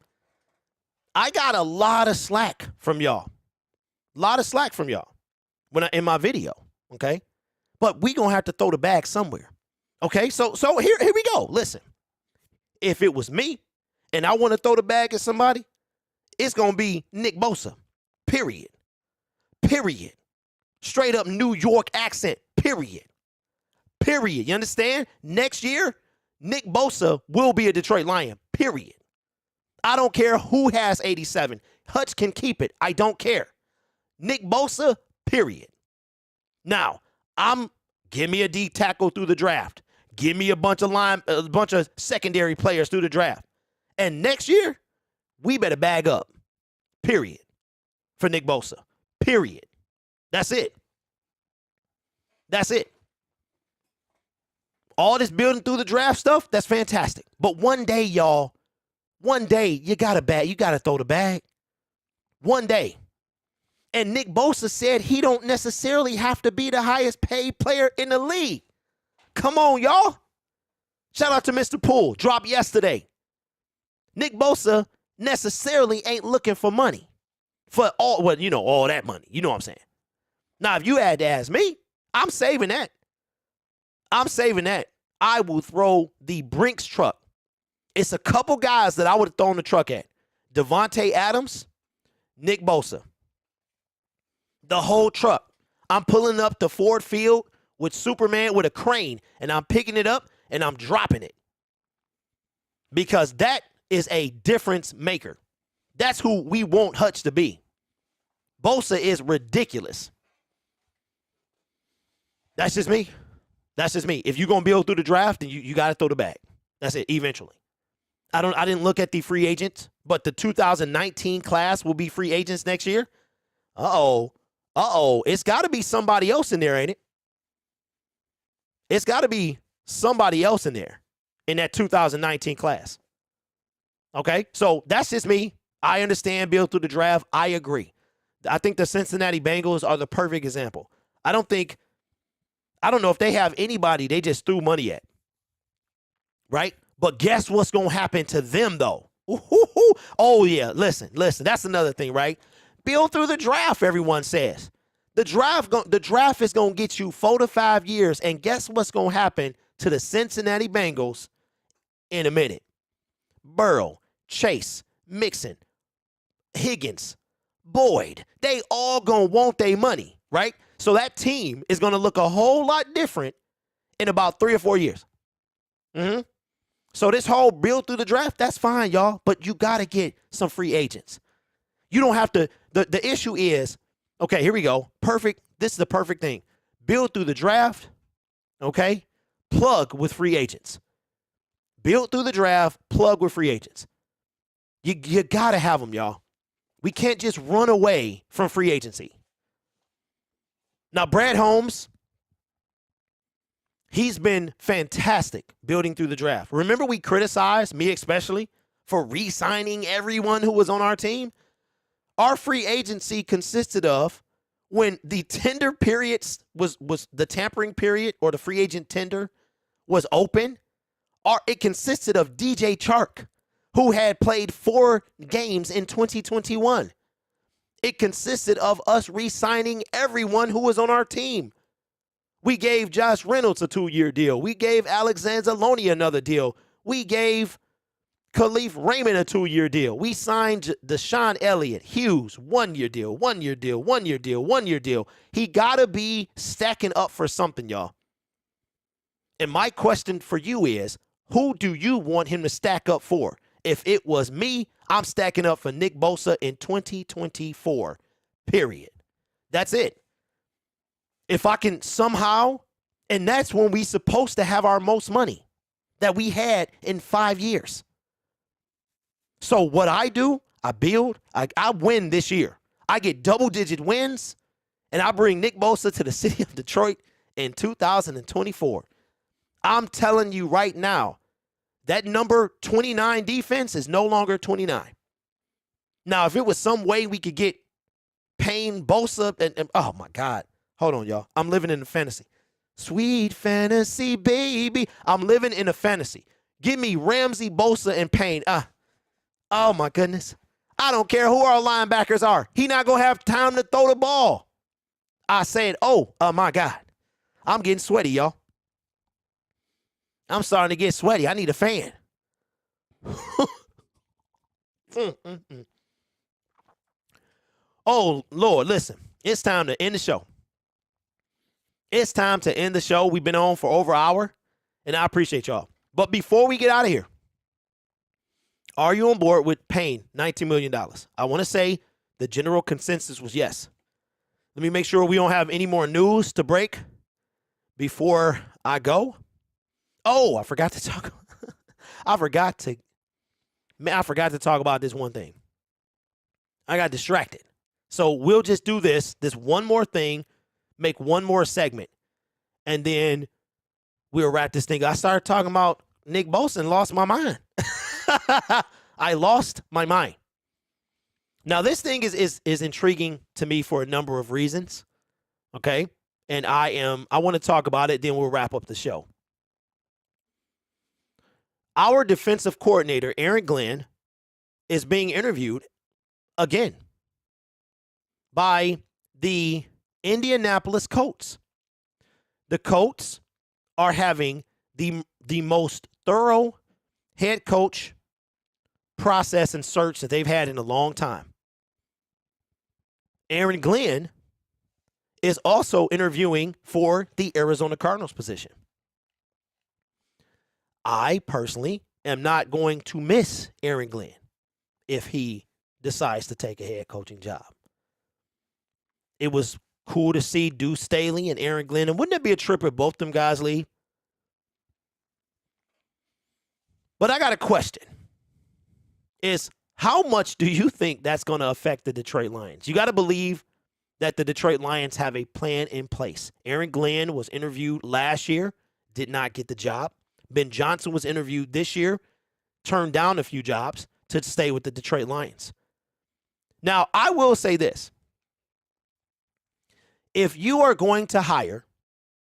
I got a lot of slack from y'all. In my video. Okay. But we gonna have to throw the bag somewhere. Okay. So here we go. Listen. If it was me and I want to throw the bag at somebody, it's gonna be Nick Bosa. Period. Straight up New York accent. Period. You understand? Next year, Nick Bosa will be a Detroit Lion. Period. I don't care who has 87. Hutch can keep it. I don't care. Nick Bosa, period. Now, give me a D tackle through the draft. Give me a bunch of secondary players through the draft. And next year, we better bag up. Period. For Nick Bosa. Period. That's it. That's it. All this building through the draft stuff, that's fantastic. But one day, y'all, you gotta throw the bag. One day. And Nick Bosa said he don't necessarily have to be the highest paid player in the league. Come on, y'all. Shout out to Mr. Poole. Dropped yesterday. Nick Bosa necessarily ain't looking for money. For all that money. You know what I'm saying? Now, if you had to ask me, I'm saving that. I will throw the Brinks truck. It's a couple guys that I would have thrown the truck at. Devontae Adams, Nick Bosa. The whole truck. I'm pulling up to Ford Field with Superman with a crane, and I'm picking it up, and I'm dropping it. Because that is a difference maker. That's who we want Hutch to be. Bosa is ridiculous. That's just me. If you're going to build through the draft, then you got to throw the bag. That's it, eventually. I didn't look at the free agents, but the 2019 class will be free agents next year. It's got to be somebody else in there, ain't it? It's got to be somebody else in there in that 2019 class. Okay? So that's just me. I understand build through the draft. I agree. I think the Cincinnati Bengals are the perfect example. I don't know if they have anybody they just threw money at. Right? But guess what's going to happen to them, though? Ooh. Oh, yeah. Listen. That's another thing, right? Build through the draft, everyone says. The draft is going to get you 4 to 5 years, and guess what's going to happen to the Cincinnati Bengals in a minute? Burrow, Chase, Mixon, Higgins, Boyd, they all going to want their money, right? So that team is going to look a whole lot different in about 3 or 4 years. So this whole build through the draft, that's fine, y'all, but you got to get some free agents. You don't have to. The issue is, okay, here we go. Perfect. This is the perfect thing. Build through the draft, okay? Plug with free agents. Build through the draft, plug with free agents. You got to have them, y'all. We can't just run away from free agency. Now, Brad Holmes, he's been fantastic building through the draft. Remember we criticized, me especially, for re-signing everyone who was on our team? Our free agency consisted of, when the tender periods was the tampering period or the free agent tender was open, it consisted of DJ Chark, who had played 4 games in 2021. It consisted of us re-signing everyone who was on our team. We gave Josh Reynolds a 2-year deal. We gave Alexander Zaloni another deal. We gave Khalif Raymond a 2-year deal. We signed Deshaun Elliott, Hughes, 1-year deal, 1-year deal, 1-year deal, 1-year deal. He got to be stacking up for something, y'all. And my question for you is, who do you want him to stack up for? If it was me, I'm stacking up for Nick Bosa in 2024, period. That's it. If I can somehow, and that's when we supposed to have our most money that we had in 5 years. So what I do, I build, I win this year. I get double-digit wins, and I bring Nick Bosa to the city of Detroit in 2024. I'm telling you right now, that number 29 defense is no longer 29. Now, if it was some way we could get Payne, Bosa, and oh, my God. Hold on, y'all. I'm living in a fantasy. Sweet fantasy, baby. I'm living in a fantasy. Give me Ramsey, Bosa, and Payne. Oh, my goodness. I don't care who our linebackers are. He not going to have time to throw the ball. I said, oh, my God. I'm getting sweaty, y'all. I'm starting to get sweaty. I need a fan. Oh, Lord, listen. It's time to end the show. It's time to end the show. We've been on for over an hour, and I appreciate y'all. But before we get out of here, Are you on board with paying $19 million? I want to say the general consensus was yes. Let me make sure we don't have any more news to break before I go. Oh, I forgot to talk. I forgot to talk about this one thing. I got distracted. So we'll just do this one more thing, make one more segment, and then we'll wrap this thing. I started talking about Nick Bosa and lost my mind. I lost my mind. Now, this thing is intriguing to me for a number of reasons, okay? And I want to talk about it, then we'll wrap up the show. Our defensive coordinator, Aaron Glenn, is being interviewed again by the Indianapolis Colts. The Colts are having the most thorough head coach process and search that they've had in a long time. Aaron Glenn is also interviewing for the Arizona Cardinals position. I personally am not going to miss Aaron Glenn if he decides to take a head coaching job. It was cool to see Deuce Staley and Aaron Glenn. And wouldn't it be a trip if both them guys leave? But I got a question. Is how much do you think that's going to affect the Detroit Lions? You got to believe that the Detroit Lions have a plan in place. Aaron Glenn was interviewed last year, did not get the job. Ben Johnson was interviewed this year, turned down a few jobs to stay with the Detroit Lions. Now, I will say this. If you are going to hire,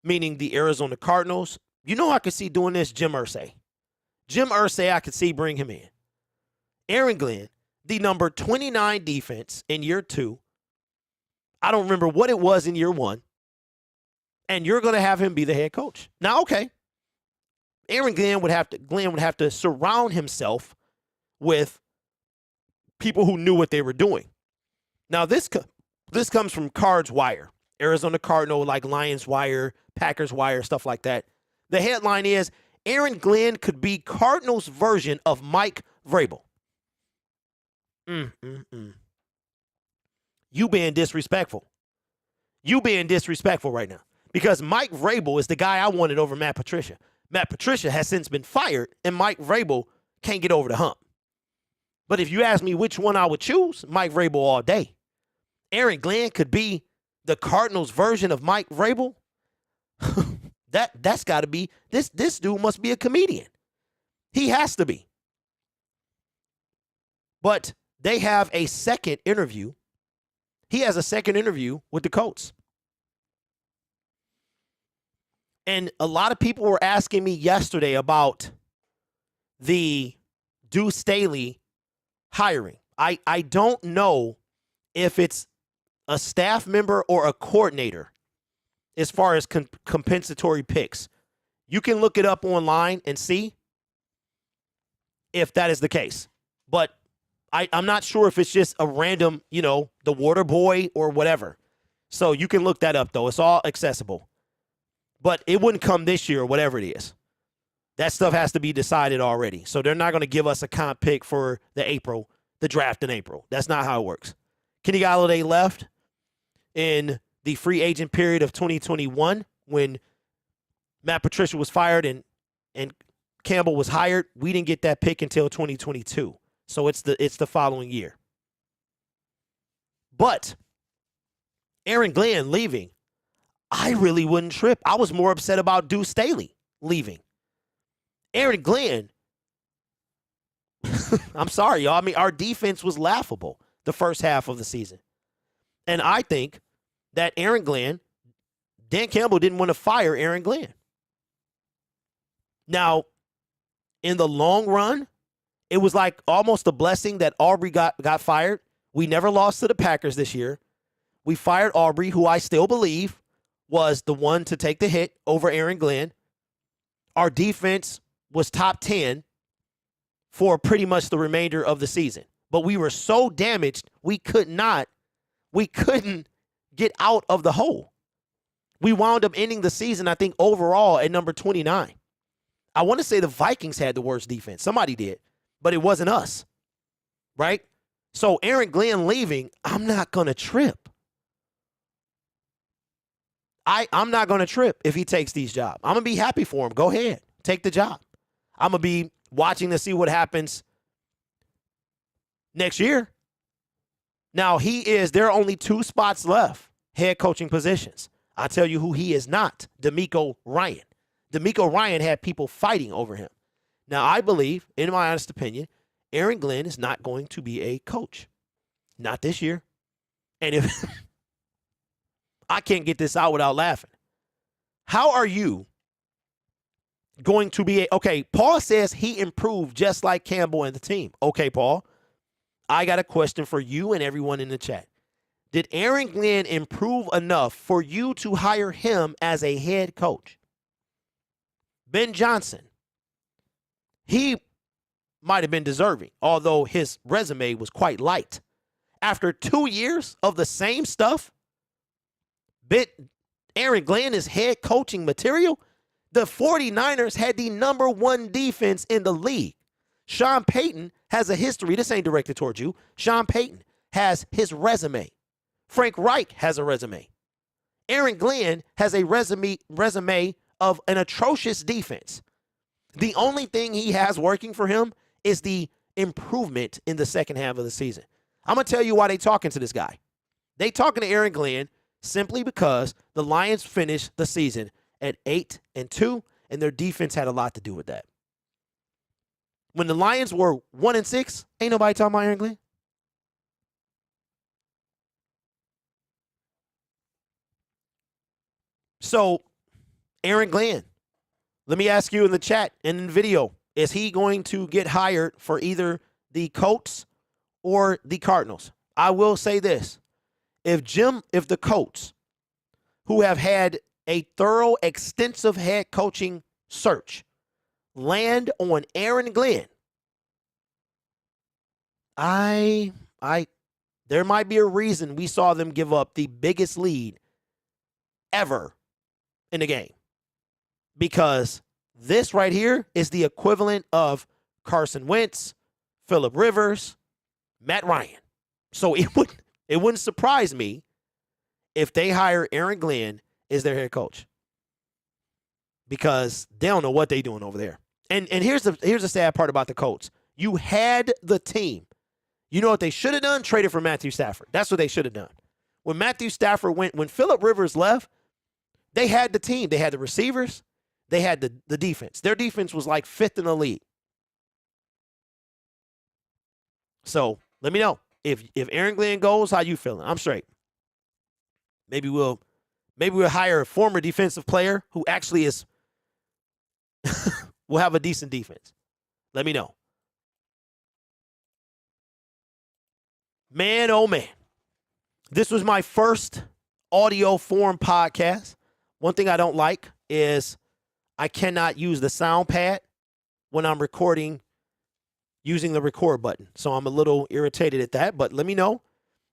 meaning the Arizona Cardinals, you know I could see doing this, Jim Irsay. Jim Irsay, I could see bring him in. Aaron Glenn, the number 29 defense in year 2. I don't remember what it was in year 1. And you're going to have him be the head coach. Now, okay. Aaron Glenn would have to surround himself with people who knew what they were doing. Now, this comes from Cards Wire. Arizona Cardinal, like Lions Wire, Packers Wire, stuff like that. The headline is, Aaron Glenn could be Cardinals' version of Mike Vrabel. You being disrespectful. You being disrespectful right now. Because Mike Vrabel is the guy I wanted over Matt Patricia. Matt Patricia has since been fired, and Mike Vrabel can't get over the hump. But if you ask me which one I would choose, Mike Vrabel all day. Aaron Glenn could be the Cardinals' version of Mike Vrabel. That's got to be, this dude must be a comedian. He has to be. But they have a second interview. He has a second interview with the Colts. And a lot of people were asking me yesterday about the Deuce Staley hiring. I don't know if it's a staff member or a coordinator as far as compensatory picks. You can look it up online and see if that is the case. But I'm not sure if it's just a random, the water boy or whatever. So you can look that up, though. It's all accessible. But it wouldn't come this year or whatever it is. That stuff has to be decided already. So they're not going to give us a comp pick for the draft in April. That's not how it works. Kenny Golladay left in the free agent period of 2021 when Matt Patricia was fired and Campbell was hired. We didn't get that pick until 2022. So it's the following year. But Aaron Glenn leaving, I really wouldn't trip. I was more upset about Deuce Staley leaving. Aaron Glenn, I'm sorry, y'all. I mean, our defense was laughable the first half of the season. And I think that Aaron Glenn, Dan Campbell didn't want to fire Aaron Glenn. Now, in the long run, it was like almost a blessing that Aubrey got fired. We never lost to the Packers this year. We fired Aubrey, who I still believe was the one to take the hit over Aaron Glenn. Our defense was top 10 for pretty much the remainder of the season. But we were so damaged, we couldn't get out of the hole. We wound up ending the season, I think, overall at number 29. I want to say the Vikings had the worst defense. Somebody did. but it wasn't us, right? So Aaron Glenn leaving, I'm not going to trip. I'm not going to trip if he takes these jobs. I'm going to be happy for him. Go ahead. Take the job. I'm going to be watching to see what happens next year. Now, there are only 2 spots left, head coaching positions. I'll tell you who he is not, DeMeco Ryan. DeMeco Ryan had people fighting over him. Now, I believe, in my honest opinion, Aaron Glenn is not going to be a coach. Not this year. And if I can't get this out without laughing. How are you going to be okay, Paul says he improved just like Campbell and the team. Okay, Paul, I got a question for you and everyone in the chat. Did Aaron Glenn improve enough for you to hire him as a head coach? Ben Johnson, he might have been deserving, although his resume was quite light. After 2 years of the same stuff, Aaron Glenn is head coaching material. The 49ers had the number 1 defense in the league. Sean Payton has a history. This ain't directed towards you. Sean Payton has his resume. Frank Reich has a resume. Aaron Glenn has a resume of an atrocious defense. The only thing he has working for him is the improvement in the second half of the season. I'm going to tell you why they talking to this guy. They talking to Aaron Glenn simply because the Lions finished the season at 8-2, and their defense had a lot to do with that. When the Lions were 1-6, ain't nobody talking about Aaron Glenn. So, Aaron Glenn, let me ask you in the chat and in the video, is he going to get hired for either the Colts or the Cardinals? I will say this. If the Colts, who have had a thorough, extensive head coaching search, land on Aaron Glenn, there might be a reason we saw them give up the biggest lead ever in the game. Because this right here is the equivalent of Carson Wentz, Phillip Rivers, Matt Ryan. So it wouldn't surprise me if they hire Aaron Glenn as their head coach, because they don't know what they're doing over there. And here's the sad part about the Colts. You had the team. You know what they should have done? Traded for Matthew Stafford. That's what they should have done. When Matthew Stafford when Phillip Rivers left, they had the team. They had the receivers. They had the defense. Their defense was like 5th in the league. So let me know. If Aaron Glenn goes, how you feeling? I'm straight. Maybe we'll hire a former defensive player who actually is will have a decent defense. Let me know. Man, oh man. This was my first audio form podcast. One thing I don't like is I cannot use the sound pad when I'm recording using the record button. So I'm a little irritated at that, but let me know.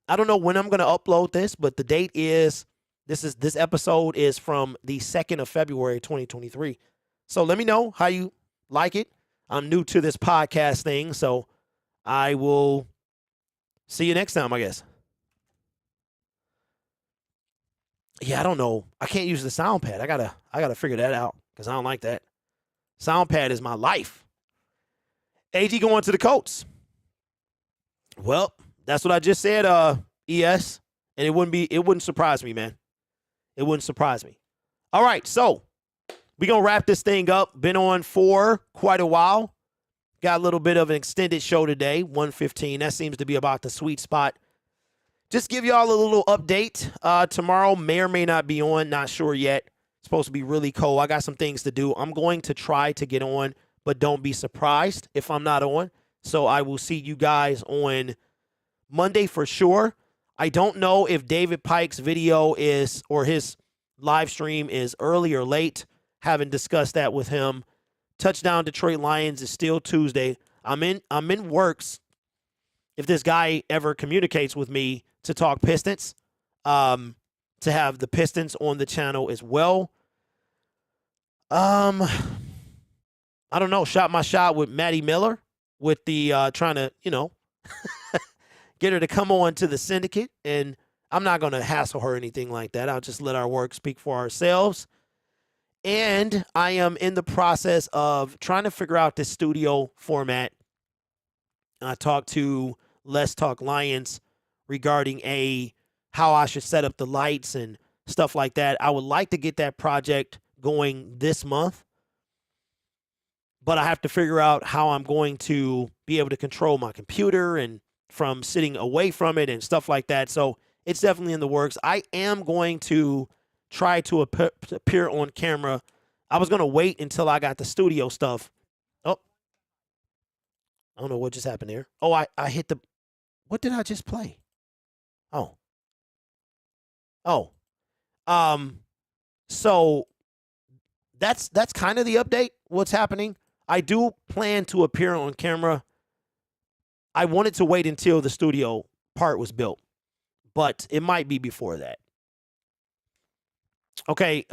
I don't know when I'm going to upload this, but the date is this episode is from the 2nd of February 2023. So let me know how you like it. I'm new to this podcast thing, so I will see you next time, I guess. Yeah, I don't know. I can't use the sound pad. I gotta figure that out because I don't like that. Sound pad is my life. AG going to the Colts. Well, that's what I just said, ES. And it wouldn't surprise me, man. It wouldn't surprise me. All right, so we're going to wrap this thing up. Been on for quite a while. Got a little bit of an extended show today, 1:15. That seems to be about the sweet spot. Just give y'all a little update. Tomorrow may or may not be on. Not sure yet. It's supposed to be really cold. I got some things to do. I'm going to try to get on, but don't be surprised if I'm not on. So I will see you guys on Monday for sure. I don't know if David Pike's video is, or his live stream is early or late. Haven't discussed that with him. Touchdown Detroit Lions is still Tuesday. I'm in works. If this guy ever communicates with me to talk Pistons, to have the Pistons on the channel as well. I don't know. Shot my shot with Matty Miller with the trying to, get her to come on to the Syndicate. And I'm not going to hassle her or anything like that. I'll just let our work speak for ourselves. And I am in the process of trying to figure out this studio format. I talked to Let's Talk Lions regarding how I should set up the lights and stuff like that. I would like to get that project going this month, but I have to figure out how I'm going to be able to control my computer and from sitting away from it and stuff like that. So it's definitely in the works. I am going to try to appear on camera. I was going to wait until I got the studio stuff. Oh, I don't know what just happened there. Oh, I hit the, what did I just play? Oh. So that's kind of the update, what's happening. I do plan to appear on camera. I wanted to wait until the studio part was built, but it might be before that. Okay,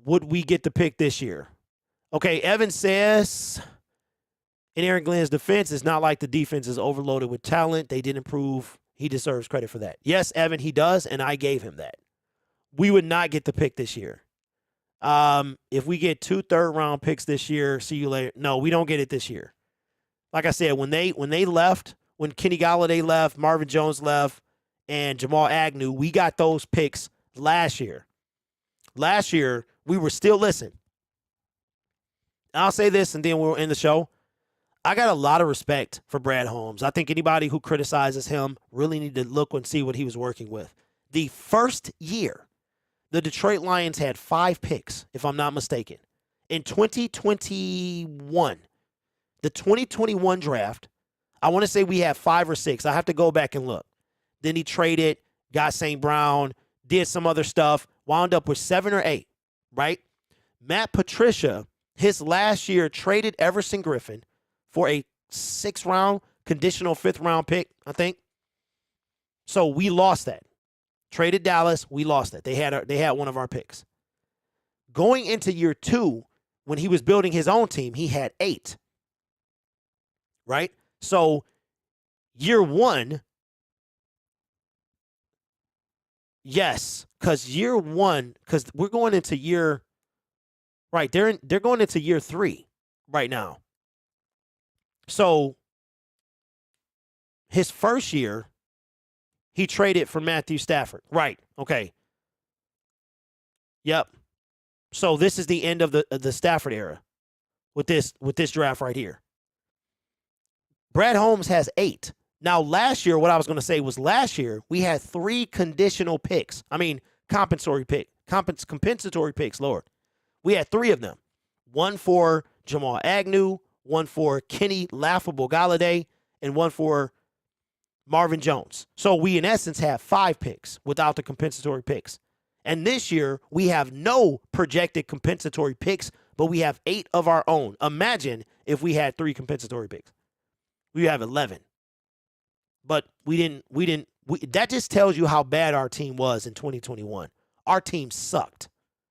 would we get the pick this year? Okay, Evan says, in Aaron Glenn's defense, it's not like the defense is overloaded with talent. They didn't improve. He deserves credit for that. Yes, Evan, he does, and I gave him that. We would not get the pick this year. If we get 2 third-round picks this year, see you later. No, we don't get it this year. Like I said, when they left, when Kenny Golladay left, Marvin Jones left, and Jamal Agnew, we got those picks last year. Last year, we were still, listen, I'll say this and then we'll end the show. I got a lot of respect for Brad Holmes. I think anybody who criticizes him really need to look and see what he was working with. The first year, the Detroit Lions had 5 picks, if I'm not mistaken. In 2021, the 2021 draft, I want to say we had 5 or 6. I have to go back and look. Then he traded, got St. Brown, did some other stuff, wound up with 7 or 8, right? Matt Patricia, his last year, traded Everson Griffin for a 6th-round, conditional 5th-round pick, I think. So we lost that. Traded Dallas, we lost that. They had one of our picks. Going into year 2, when he was building his own team, he had 8. Right? So year 1, yes, because year 1, because we're going into year, right, they're going into year 3 right now. So his first year, he traded for Matthew Stafford. Right. Okay. Yep. So this is the end of the Stafford era with this draft right here. Brad Holmes has 8. Now, last year, what I was going to say was last year, we had 3 conditional picks. I mean, compensatory picks, Lord. We had 3 of them. 1 for Jamal Agnew, 1 for Kenny Laughable Golladay, and 1 for Marvin Jones. So we, in essence, have 5 picks without the compensatory picks. And this year, we have no projected compensatory picks, but we have 8 of our own. Imagine if we had 3 compensatory picks. We have 11. But we didn't. That just tells you how bad our team was in 2021. Our team sucked.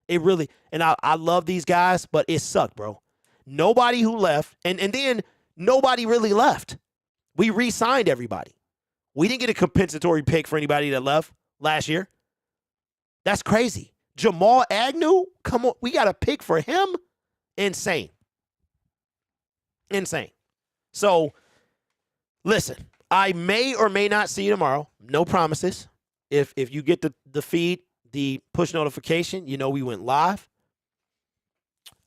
It really, and I love these guys, but it sucked, bro. Nobody who left, and then nobody really left. We re-signed everybody. We didn't get a compensatory pick for anybody that left last year. That's crazy. Jamal Agnew, come on, we got a pick for him? Insane. So, listen, I may or may not see you tomorrow. No promises. If you get the feed, the push notification, you know we went live.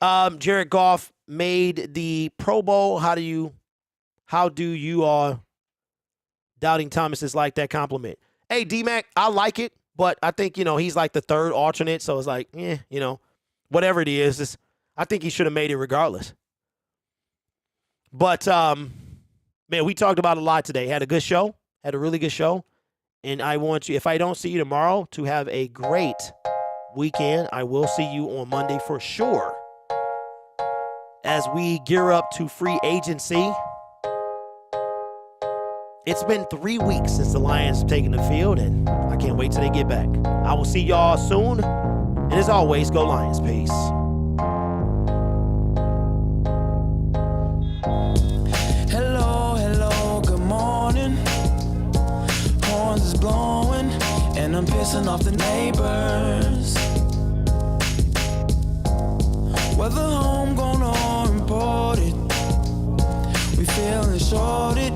Jared Goff made the Pro Bowl. How do you Doubting Thomas is like that compliment? Hey, D-Mac, I like it, but I think, he's like the 3rd alternate, so it's like, whatever it is, I think he should have made it regardless. But, man, we talked about a lot today. Had a good show. Had a really good show. And I want you, if I don't see you tomorrow, to have a great weekend. I will see you on Monday for sure. As we gear up to free agency. It's been 3 weeks since the Lions have taken the field, and I can't wait till they get back. I will see y'all soon. And as always, go Lions. Peace. Hello. pissing off the neighbors. Whether homegrown or imported, we feeling shorted,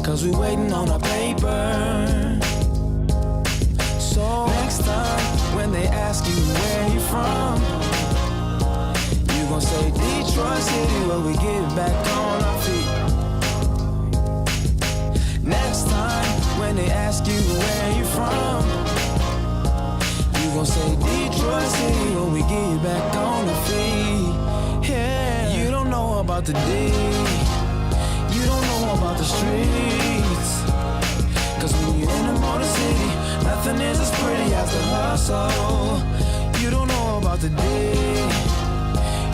cause we waiting on our paper. So next time when they ask you where you from, you gon' say Detroit City, where we get back on our feet. Next time when they ask you where you from, you gon' say Detroit City, where we get back on our feet. Yeah, you don't know about the D, you don't know about the streets, cause when you're in the motor city, nothing is as pretty as the hustle. You don't know about the D,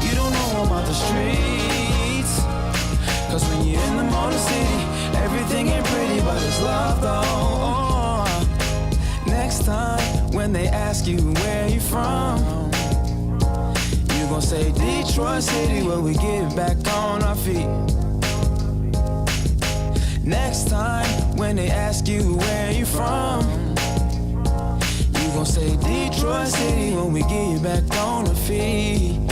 you don't know about the streets, cause when you're in the motor city, everything ain't pretty but it's love though. Next time when they ask you where you from, you gon' say Detroit City, where we get back on our feet. Next time when they ask you where you from, you gon' say Detroit City, when we get back on our feet.